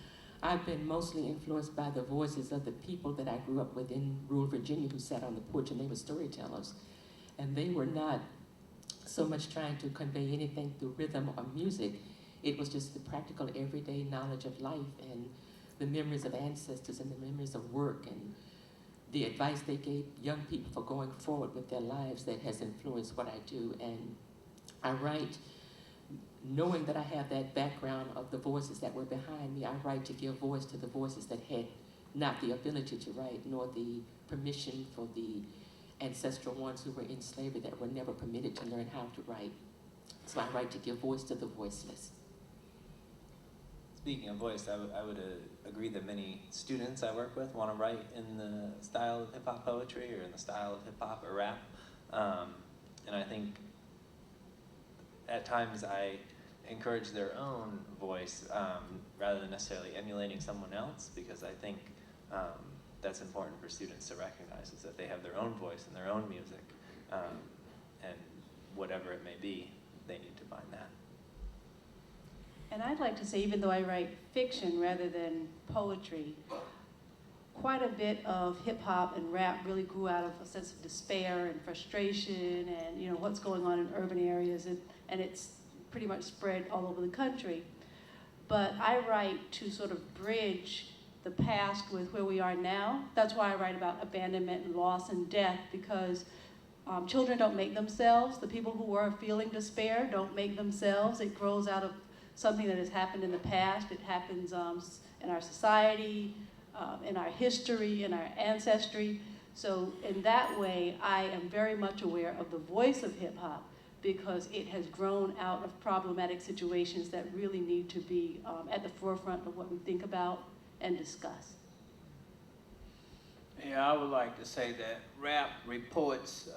H: I've been mostly influenced by the voices of the people that I grew up with in rural Virginia who sat on the porch, and they were storytellers. And they were not so much trying to convey anything through rhythm or music. It was just the practical everyday knowledge of life and the memories of ancestors and the memories of work and the advice they gave young people for going forward with their lives that has influenced what I do. And I write knowing that I have that background of the voices that were behind me. I write to give voice to the voices that had not the ability to write, nor the permission for the ancestral ones who were in slavery that were never permitted to learn how to write. So I write to give voice to the voiceless.
E: Speaking of voice, I would agree that many students I work with want to write in the style of hip-hop poetry or in the style of hip-hop or rap. And I think at times I encourage their own voice rather than necessarily emulating someone else, because I think that's important for students to recognize, is that they have their own voice and their own music, and whatever it may be, they need to find that.
C: And I'd like to say, even though I write fiction rather than poetry, quite a bit of hip hop and rap really grew out of a sense of despair and frustration and, you know, what's going on in urban areas, and it's pretty much spread all over the country. But I write to sort of bridge the past with where we are now. That's why I write about abandonment and loss and death, because children don't make themselves. The people who are feeling despair don't make themselves. It grows out of something that has happened in the past. It happens in our society, in our history, in our ancestry. So in that way, I am very much aware of the voice of hip hop, because it has grown out of problematic situations that really need to be at the forefront of what we think about and discuss.
B: Yeah, I would like to say that rap reports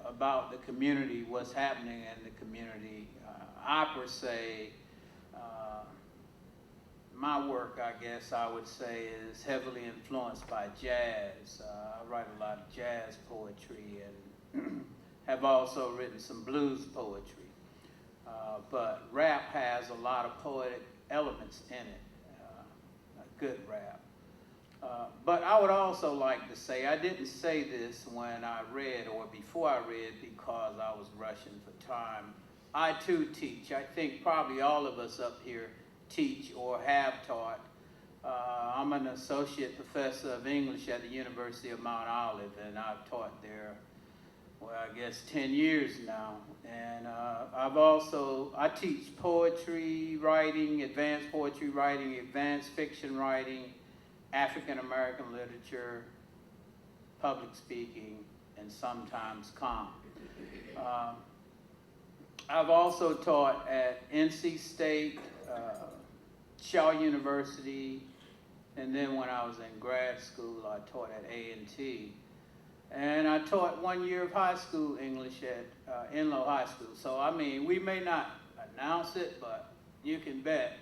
B: about the community, what's happening in the community. I per se, my work, I guess I would say, is heavily influenced by jazz. I write a lot of jazz poetry and have also written some blues poetry. But rap has a lot of poetic elements in it, good rap. But I would also like to say, I didn't say this when I read or before I read because I was rushing for time. I too teach. I think probably all of us up here teach or have taught. I'm an associate professor of English at the University of Mount Olive, and I've taught there, well, I guess 10 years now. And I teach poetry writing, advanced poetry writing, advanced fiction writing, African-American literature, public speaking, and sometimes comp. I've also taught at NC State, Shaw University, and then when I was in grad school, I taught at A&T. And I taught 1 year of high school English at Enloe High School. So, I mean, we may not announce it, but you can bet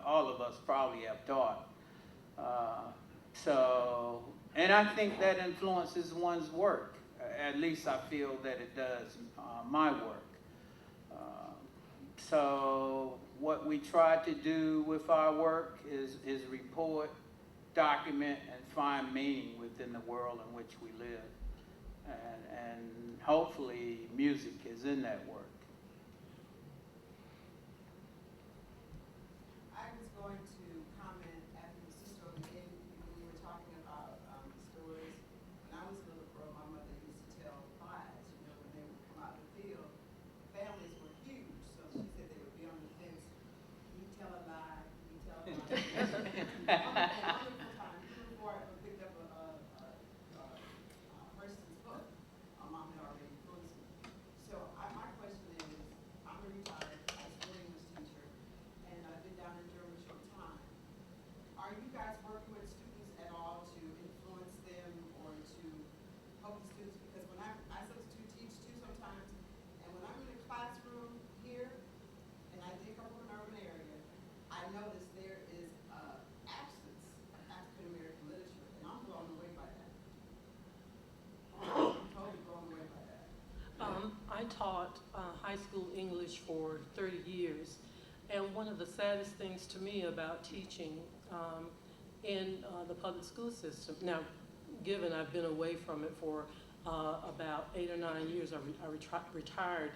B: all of us probably have taught. And I think that influences one's work. At least I feel that it does my work. So what we try to do with our work is report, document, and find meaning within the world in which we live. And hopefully music is in that work.
J: I was going to comment after the sister again, when you were talking about stories. When I was a little girl, my mother used to tell lies, you know, when they would come out in the field. Families were huge, so she said they would be on the fence. You tell a lie, you tell a lie. Wonderful time. Even before I picked up Hurston's book, my mom had already influenced me. So my question is, I'm a retired high school English teacher, and I've been down in Durham a short time. Are you guys working with students at all to influence them or to help the students? Because when I substitute teach too sometimes, and when I'm in a classroom here, and I think I'm from an urban area, I notice there is absence of African American literature, and I'm blown away by that. I'm totally blown away by that.
F: I taught high school English for 30 years, and one of the saddest things to me about teaching in the public school system, now given I've been away from it for about 8 or 9 years, I retired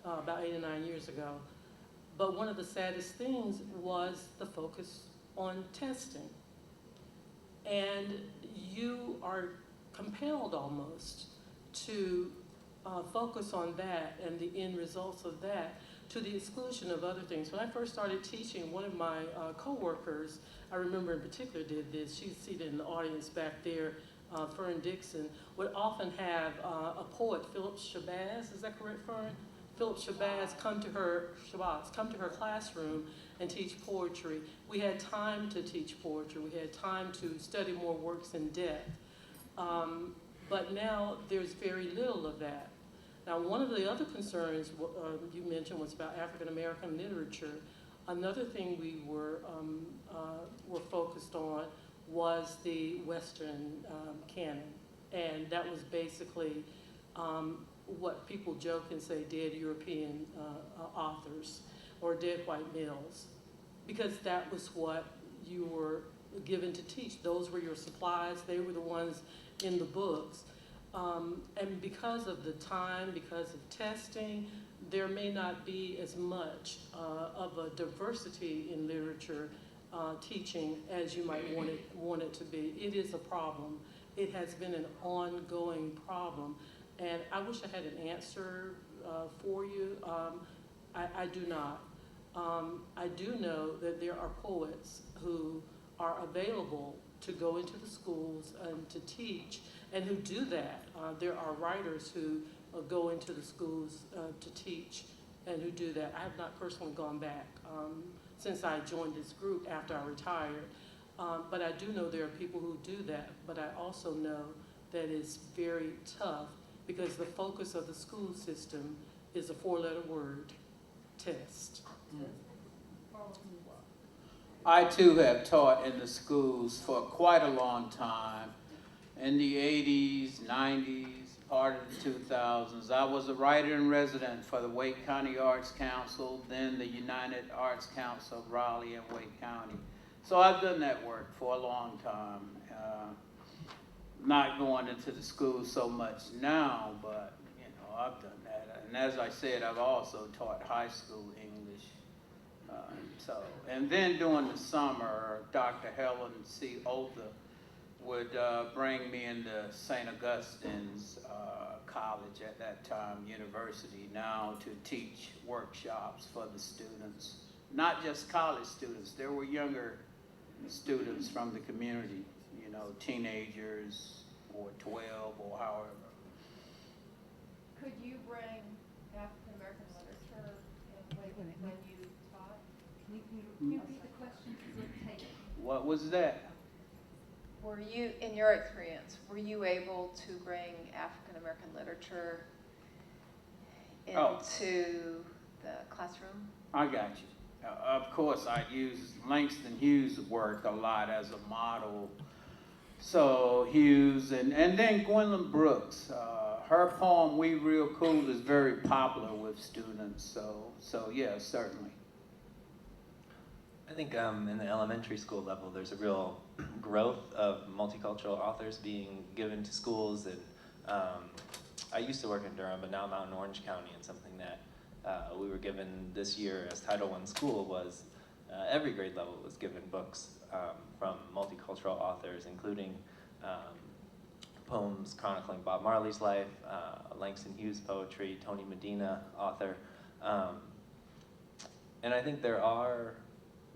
F: about 8 or 9 years ago, but one of the saddest things was the focus on testing. And you are compelled almost to focus on that and the end results of that to the exclusion of other things. When I first started teaching, one of my co-workers, I remember in particular did this, she's seated in the audience back there, Fern Dixon, would often have a poet, Philip Shabazz, is that correct, Fern? Philip Shabazz come to her classroom and teach poetry. We had time to teach poetry. We had time to study more works in depth. But now there's very little of that. Now, one of the other concerns you mentioned was about African American literature. Another thing we were focused on was the Western canon, and that was basically what people joke and say dead European authors or dead white males, because that was what you were given to teach. Those were your supplies. They were the ones in the books. And because of the time, because of testing, there may not be as much of a diversity in literature teaching as you might want it to be. It is a problem. It has been an ongoing problem. And I wish I had an answer for you. I do not. I do know that there are poets who are available to go into the schools and to teach, and who do that. There are writers who go into the schools to teach and who do that. I have not personally gone back since I joined this group after I retired, but I do know there are people who do that, but I also know that it's very tough because the focus of the school system is a 4-letter word, test.
B: I too have taught in the schools for quite a long time. In the 80s, 90s, part of the 2000s. I was a writer in residence for the Wake County Arts Council, then the United Arts Council of Raleigh and Wake County. So I've done that work for a long time. Not going into the schools so much now, but you know, I've done that. And as I said, I've also taught high school English. And then during the summer, Dr. Helen C. Otha would bring me into St. Augustine's College at that time, university now, to teach workshops for the students. Not just college students, there were younger students from the community, you know, teenagers or 12 or however.
K: Could you bring African American literature when you taught? Can you repeat the question?
B: What was that?
K: Were you, in your experience, were you able to bring African American literature into the classroom?
B: I got you. Of course, I use Langston Hughes' work a lot as a model. So Hughes, and then Gwendolyn Brooks. Her poem, We Real Cool, is very popular with students. So yeah, certainly.
E: I think in the elementary school level, there's a real growth of multicultural authors being given to schools. And I used to work in Durham, but now I'm out in Orange County, and something that we were given this year as Title I school was every grade level was given books from multicultural authors, including poems chronicling Bob Marley's life, Langston Hughes poetry, Tony Medina, author. And I think there are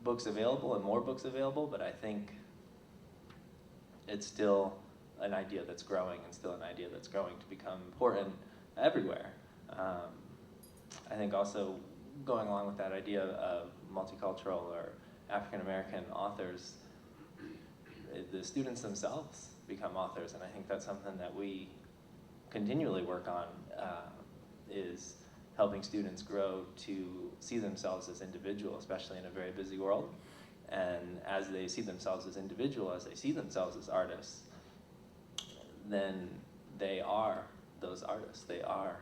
E: books available and more books available, but I think it's still an idea that's growing and still an idea that's growing to become important everywhere. I think also going along with that idea of multicultural or African American authors, the students themselves become authors, and I think that's something that we continually work on, is helping students grow to see themselves as individuals, especially in a very busy world. And as they see themselves as individuals, as they see themselves as artists, then they are those artists. They are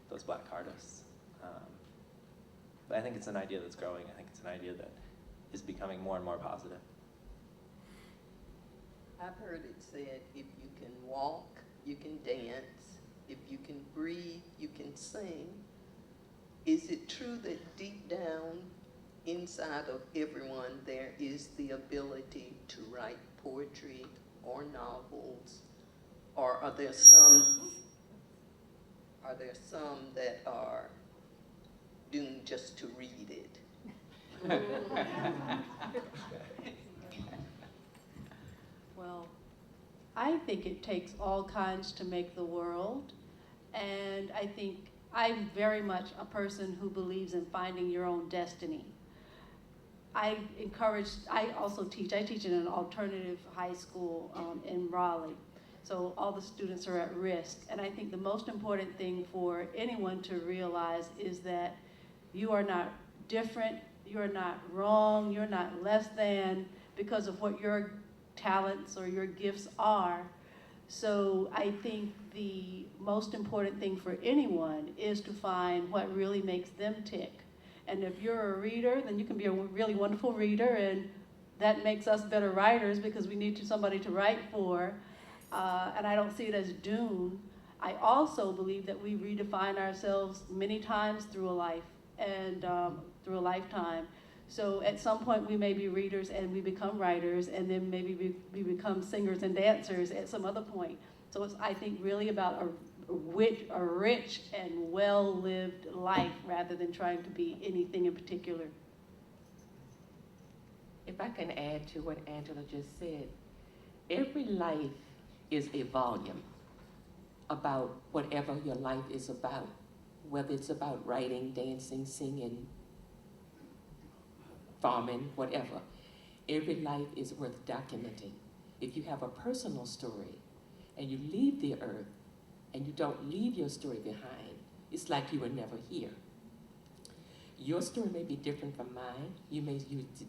E: those Black artists. But I think it's an idea that's growing. I think it's an idea that is becoming more and more positive.
L: I've heard it said, if you can walk, you can dance. If you can breathe, you can sing. Is it true that deep down inside of everyone there is the ability to write poetry or novels? Or are there some that are doomed just to read it?
C: Well, I think it takes all kinds to make the world, and I think I'm very much a person who believes in finding your own destiny. I also teach. I teach in an alternative high school in Raleigh. So all the students are at risk. And I think the most important thing for anyone to realize is that you are not different, you're not wrong, you're not less than because of what your talents or your gifts are. So I think the most important thing for anyone is to find what really makes them tick. And if you're a reader, then you can be a really wonderful reader, and that makes us better writers because we need somebody to write for. And I don't see it as doom. I also believe that we redefine ourselves many times through a life and through a lifetime. So at some point we may be readers and we become writers, and then maybe we become singers and dancers at some other point. So it's, I think, really about a rich and well-lived life rather than trying to be anything in particular.
H: If I can add to what Angela just said, every life is a volume about whatever your life is about, whether it's about writing, dancing, singing, farming, whatever. Every life is worth documenting. If you have a personal story and you leave the earth and you don't leave your story behind, it's like you were never here. Your story may be different from mine. You may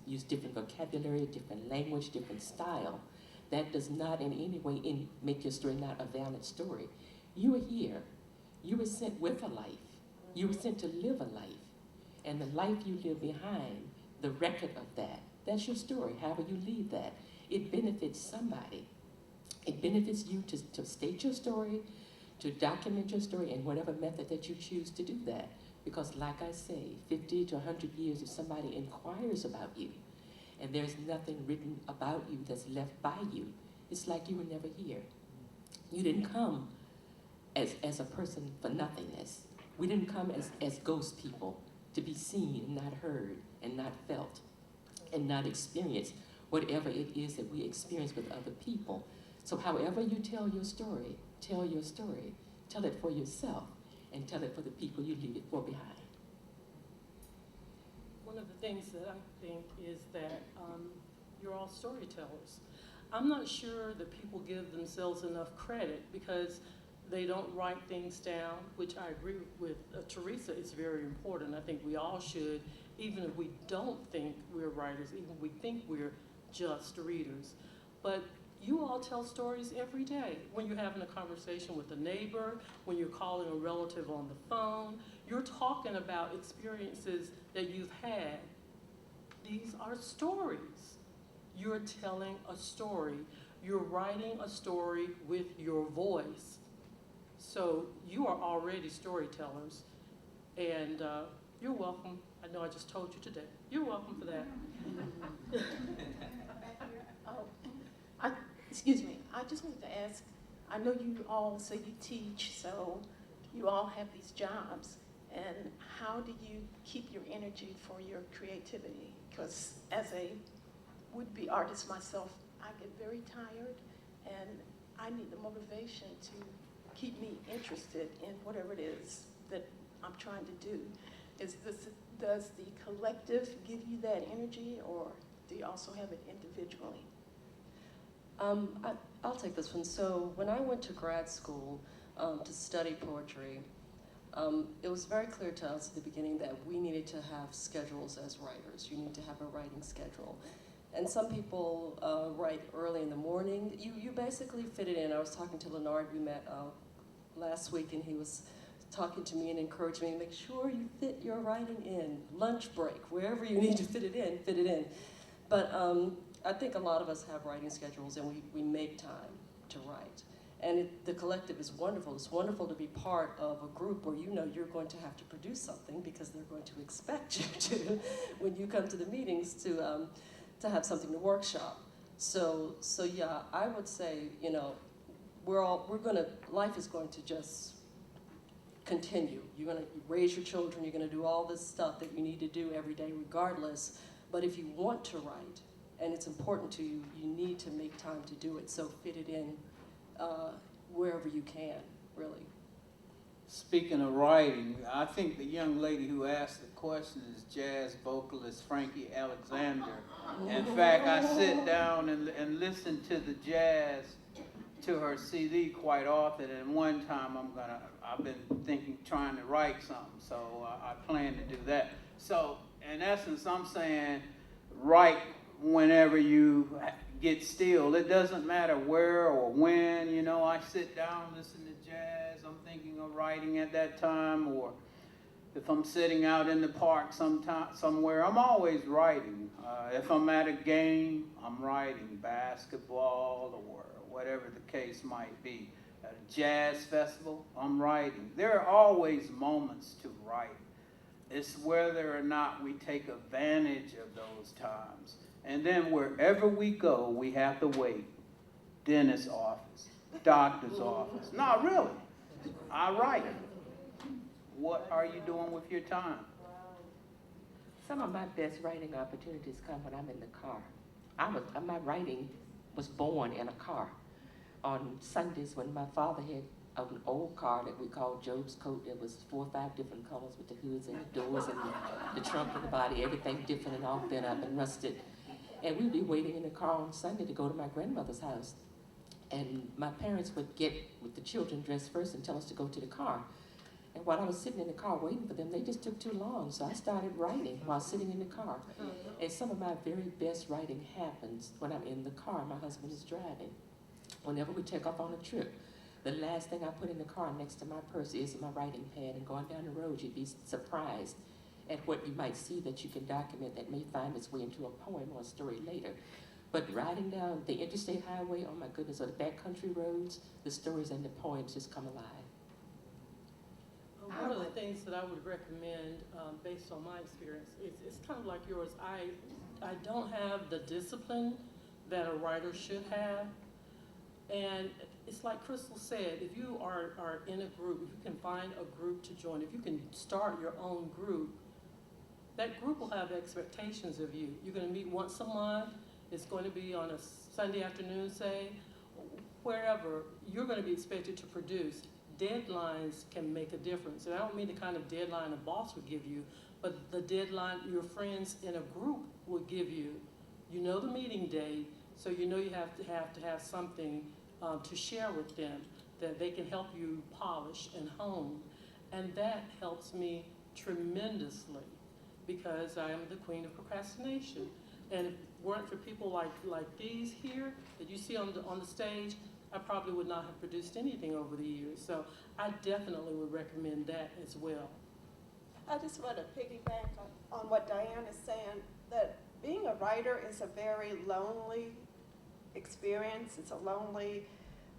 H: use different vocabulary, different language, different style. That does not in any way make your story not a valid story. You are here. You were sent with a life. You were sent to live a life. And the life you live behind, the record of that, that's your story. However you leave that, it benefits somebody. It benefits you to state your story, to document your story in whatever method that you choose to do that. Because like I say, 50 to 100 years, if somebody inquires about you and there's nothing written about you that's left by you, it's like you were never here. You didn't come as a person for nothingness. We didn't come as ghost people to be seen and not heard and not felt and not experienced whatever it is that we experience with other people. So however you tell your story, tell your story. Tell it for yourself and tell it for the people you leave it for behind.
F: One of the things that I think is that you're all storytellers. I'm not sure that people give themselves enough credit because they don't write things down, which I agree with Teresa is very important. I think we all should, even if we don't think we're writers, even if we think we're just readers. But you all tell stories every day. When you're having a conversation with a neighbor, when you're calling a relative on the phone, you're talking about experiences that you've had. These are stories. You're telling a story. You're writing a story with your voice. So you are already storytellers, and you're welcome. I know I just told you today. You're welcome for that.
M: Excuse me, I just wanted to ask, I know you all say you teach, so you all have these jobs, and how do you keep your energy for your creativity? Because as a would-be artist myself, I get very tired, and I need the motivation to keep me interested in whatever it is that I'm trying to do. Does the collective give you that energy, or do you also have it individually?
G: I'll take this one. So when I went to grad school to study poetry, it was very clear to us at the beginning that we needed to have schedules as writers. You need to have a writing schedule. And some people write early in the morning. You basically fit it in. I was talking to Leonard, we met last week, and he was talking to me and encouraged me to make sure you fit your writing in. Lunch break, wherever you need to fit it in, fit it in. But I think a lot of us have writing schedules, and we make time to write. And the collective is wonderful. It's wonderful to be part of a group where you know you're going to have to produce something because they're going to expect you to, when you come to the meetings, to have something to workshop. So yeah, I would say, you know, life is going to just continue. You're going to raise your children. You're going to do all this stuff that you need to do every day regardless. But if you want to write, and it's important to you, you need to make time to do it. So fit it in wherever you can, really.
B: Speaking of writing, I think the young lady who asked the question is jazz vocalist Frankie Alexander. In fact, I sit down and listen to the jazz to her CD quite often, and one time I've been trying to write something, so I plan to do that. So in essence, I'm saying write whenever you get still. It doesn't matter where or when, you know, I sit down, listen to jazz, I'm thinking of writing at that time, or if I'm sitting out in the park somewhere, I'm always writing. If I'm at a game, I'm writing, basketball or whatever the case might be. At a jazz festival, I'm writing. There are always moments to write. It's whether or not we take advantage of those times. And then wherever we go, we have to wait. Dentist's office, doctor's office. No, really, I write. What are you doing with your time?
H: Some of my best writing opportunities come when I'm in the car. My writing was born in a car. On Sundays when my father had an old car that we called Job's Coat, there was 4 or 5 different colors with the hoods and the doors and the trunk and the body, everything different and all bent up and rusted. And we'd be waiting in the car on Sunday to go to my grandmother's house. And my parents would get with the children dressed first and tell us to go to the car. And while I was sitting in the car waiting for them, they just took too long. So I started writing while sitting in the car. And some of my very best writing happens when I'm in the car. My husband is driving. Whenever we take off on a trip, the last thing I put in the car next to my purse is my writing pad. And going down the road, you'd be surprised at what you might see that you can document that may find its way into a poem or a story later. But riding down the interstate highway, oh my goodness, or the backcountry roads, the stories and the poems just come alive.
F: One of the things that I would recommend, based on my experience, it's kind of like yours. I don't have the discipline that a writer should have. And it's like Crystal said, if you are in a group, if you can find a group to join, if you can start your own group, that group will have expectations of you. You're going to meet once a month. It's going to be on a Sunday afternoon, say, wherever. You're going to be expected to produce. Deadlines can make a difference. And I don't mean the kind of deadline a boss would give you, but the deadline your friends in a group will give you. You know the meeting day, so you know you have to have something to share with them that they can help you polish and hone. And that helps me tremendously because I am the queen of procrastination. And if it weren't for people like these here that you see on the stage, I probably would not have produced anything over the years. So I definitely would recommend that as well.
D: I just want to piggyback on what Diane is saying, that being a writer is a very lonely experience. It's a lonely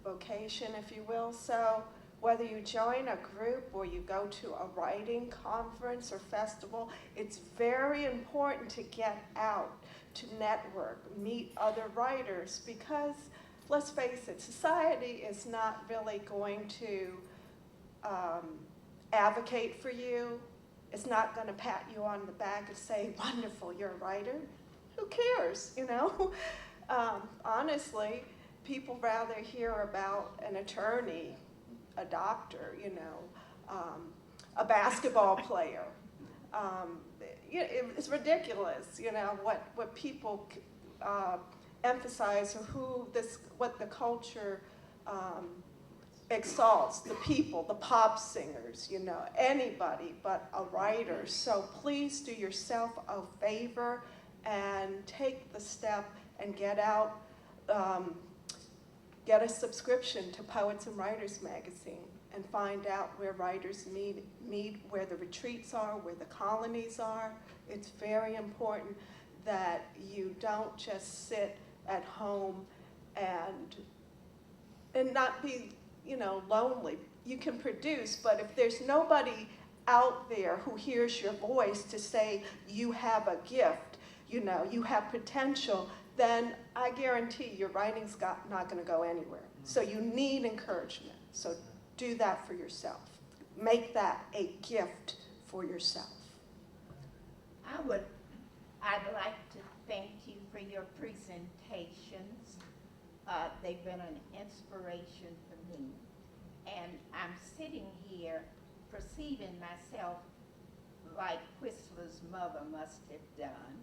D: vocation, if you will. So whether you join a group or you go to a writing conference or festival, it's very important to get out, to network, meet other writers, because let's face it, society is not really going to advocate for you. It's not going to pat you on the back and say, wonderful, you're a writer. Who cares, you know? Honestly, people rather hear about an attorney, a doctor, you know, a basketball player. It's ridiculous, you know, what people emphasize or what the culture exalts, the people, the pop singers, you know, anybody but a writer. So please do yourself a favor and take the step and get out, get a subscription to Poets and Writers magazine and find out where writers meet, where the retreats are, where the colonies are. It's very important that you don't just sit at home and not be, you know, lonely. You can produce, but if there's nobody out there who hears your voice to say you have a gift, you know, you have potential, then I guarantee your writing's not going to go anywhere. So you need encouragement. So do that for yourself. Make that a gift for yourself.
N: I'd like to thank you for your presentations. They've been an inspiration for me. And I'm sitting here perceiving myself like Whistler's mother must have done,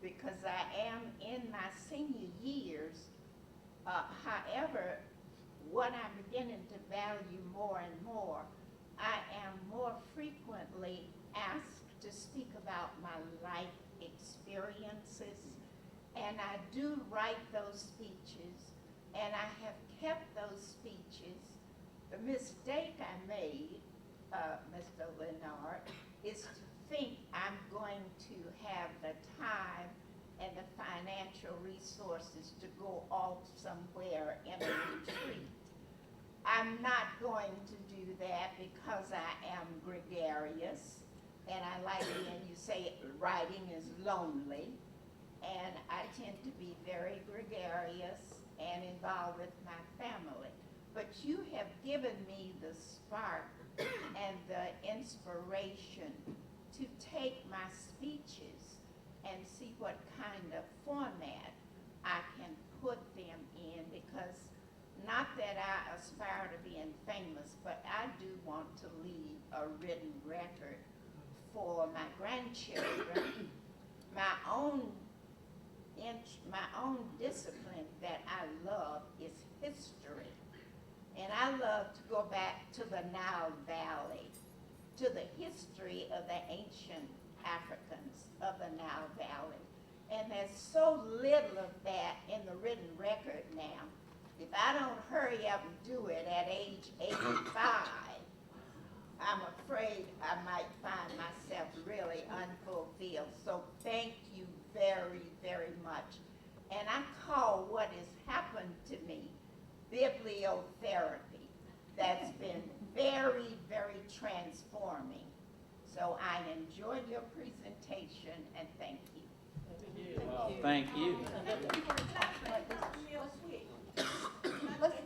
N: because I am in my senior years. However, what I'm beginning to value more and more, I am more frequently asked to speak about my life experiences, and I do write those speeches, and I have kept those speeches. The mistake I made, Mr. Leonard, is to think I'm going to have the time and the financial resources to go off somewhere in a retreat. I'm not going to do that because I am gregarious, and I like when you say writing is lonely, and I tend to be very gregarious and involved with my family. But you have given me the spark and the inspiration to take my speeches and see what kind of format I can put them in, because not that I aspire to being famous, but I do want to leave a written record for my grandchildren. My own discipline that I love is history. And I love to go back to the Nile Valley, to the history of the ancient Africans of the Nile Valley. And there's so little of that in the written record now. If I don't hurry up and do it at age 85, I'm afraid I might find myself really unfulfilled. So thank you very, very much. And I call what has happened to me bibliotherapy. That's been very, very transforming. So I enjoyed your presentation, and thank you.
B: Thank you.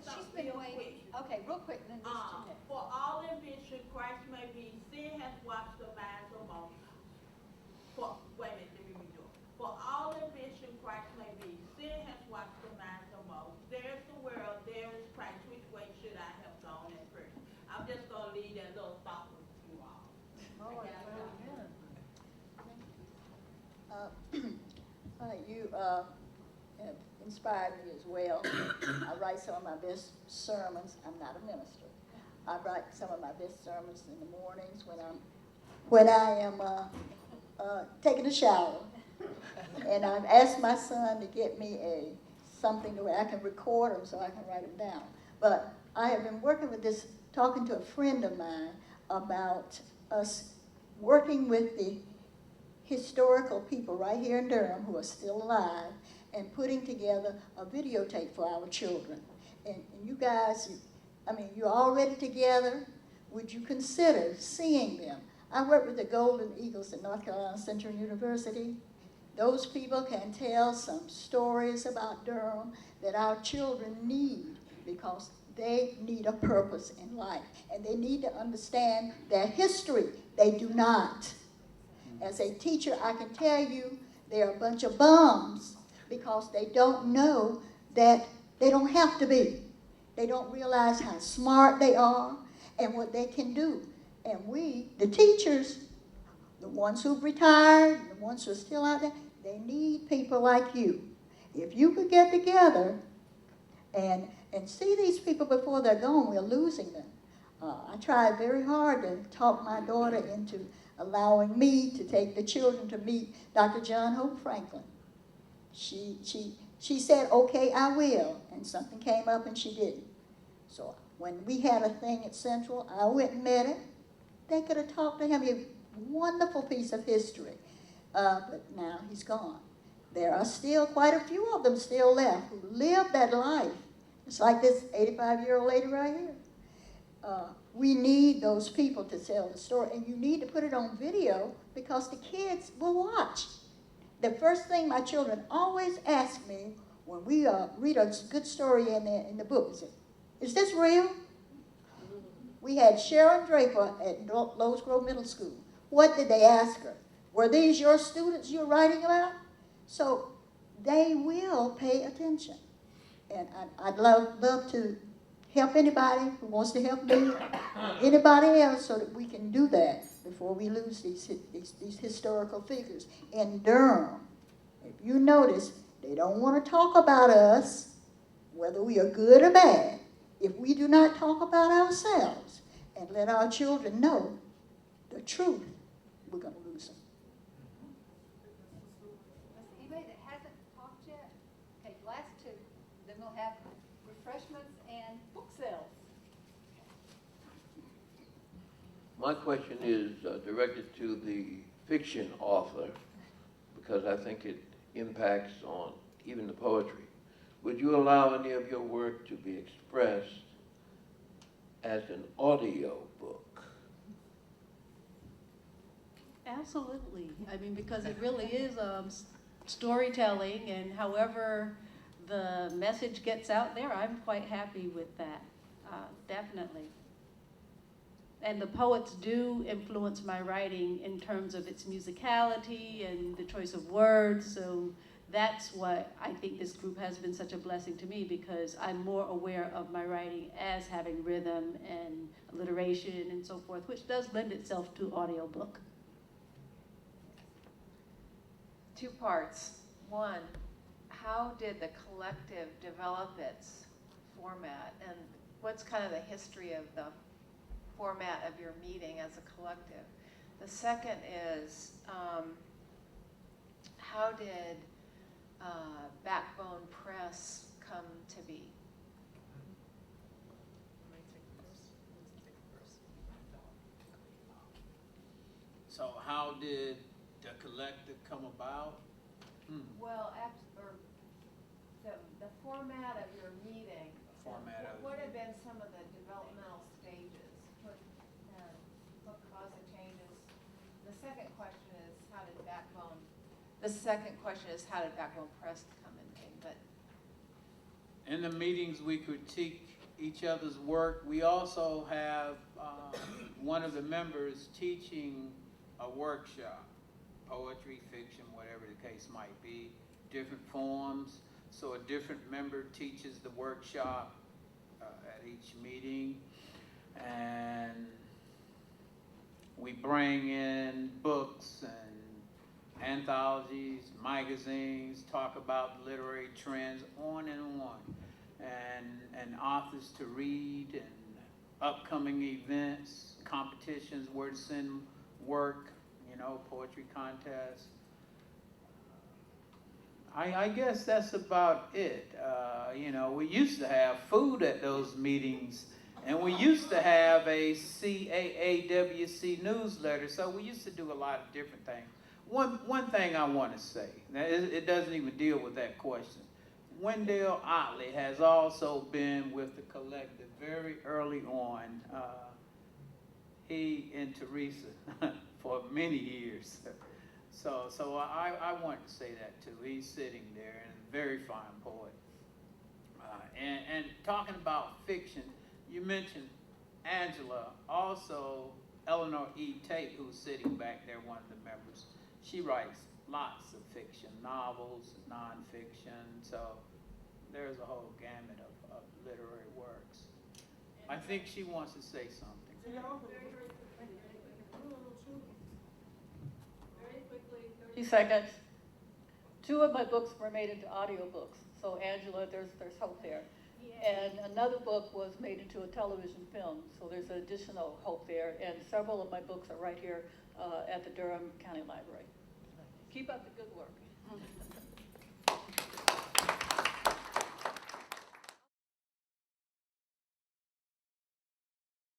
A: She's been waiting. Okay, real quick, then this Jeanette.
O: For all ambition, Christ may be, sin has washed the minds of most. Wait a minute, let me redo it. For all ambition, Christ may be, sin has washed the minds of most. There's the world, there is Christ. Which way should I have gone at first? I'm just going to leave that little thought with you all.
P: You have inspired me as well. I write some of my best sermons. I'm not a minister. I write some of my best sermons in the mornings when I am taking a shower. And I've asked my son to get me something where I can record them so I can write them down. But I have been working with this, talking to a friend of mine about us working with the historical people right here in Durham who are still alive and putting together a videotape for our children. And you guys, you're already together. Would you consider seeing them? I work with the Golden Eagles at North Carolina Central University. Those people can tell some stories about Durham that our children need, because they need a purpose in life. And they need to understand their history. They do not. As a teacher, I can tell you they're a bunch of bums because they don't know that they don't have to be. They don't realize how smart they are and what they can do. And we, the teachers, the ones who've retired, the ones who are still out there, they need people like you. If you could get together and see these people before they're gone, we're losing them. I tried very hard to talk my daughter into allowing me to take the children to meet Dr. John Hope Franklin. She said, okay, I will, and something came up and she didn't. So when we had a thing at Central, I went and met him. They could have talked to him, a wonderful piece of history, but now he's gone. There are still quite a few of them still left who lived that life. It's like this 85-year-old lady right here. We need those people to tell the story, and you need to put it on video because the kids will watch. The first thing my children always ask me when we read a good story in the book is this real? We had Sharon Draper at Lowe's Grove Middle School. What did they ask her? Were these your students you're writing about? So they will pay attention. And I'd love to help anybody who wants to help me, anybody else, so that we can do that before we lose these historical figures. In Durham, if you notice, they don't want to talk about us, whether we are good or bad. If we do not talk about ourselves and let our children know the truth, we're going to lose them.
A: Anybody that hasn't talked yet? Okay, last two. Then we'll have refreshments and book sales.
I: My question is directed to the fiction author, because I think it impacts on even the poetry. Would you allow any of your work to be expressed as an audio book?
C: Absolutely. I mean, because it really is storytelling, and however the message gets out there, I'm quite happy with that, definitely. And the poets do influence my writing in terms of its musicality and the choice of words, so that's what I think this group has been such a blessing to me, because I'm more aware of my writing as having rhythm and alliteration and so forth, which does lend itself to audiobook.
K: Two parts. One, how did the collective develop its format, and what's kind of the history of the format of your meeting as a collective? The second is, how did Backbone Press come to be?
B: So how did the collective come about?
K: Well, the format of your meeting, what have been some of the developmental stages? What caused the changes? The second question is, how did Backbone Press come in? But
B: in the meetings, we critique each other's work. We also have one of the members teaching a workshop, poetry, fiction, whatever the case might be, different forms. So a different member teaches the workshop at each meeting, and we bring in books and anthologies, magazines, talk about literary trends, on and on, and authors to read, and upcoming events, competitions, where to send work, poetry contests. I guess that's about it. We used to have food at those meetings, and we used to have a CAAWC newsletter, so we used to do a lot of different things. One thing I want to say, now it doesn't even deal with that question. Wendell Otley has also been with the collective very early on. He and Teresa for many years. So I wanted to say that too. He's sitting there, and a very fine poet. And talking about fiction, you mentioned Angela, also Eleanor E. Tate, who's sitting back there, one of the members. She writes lots of fiction, novels, nonfiction, so there's a whole gamut of literary works. I think she wants to say something.
Q: Very quickly, 30 seconds. Two of my books were made into audiobooks. So Angela, there's hope there. And another book was made into a television film. So there's additional hope there. And several of my books are right here at the Durham County Library. Keep up the good work.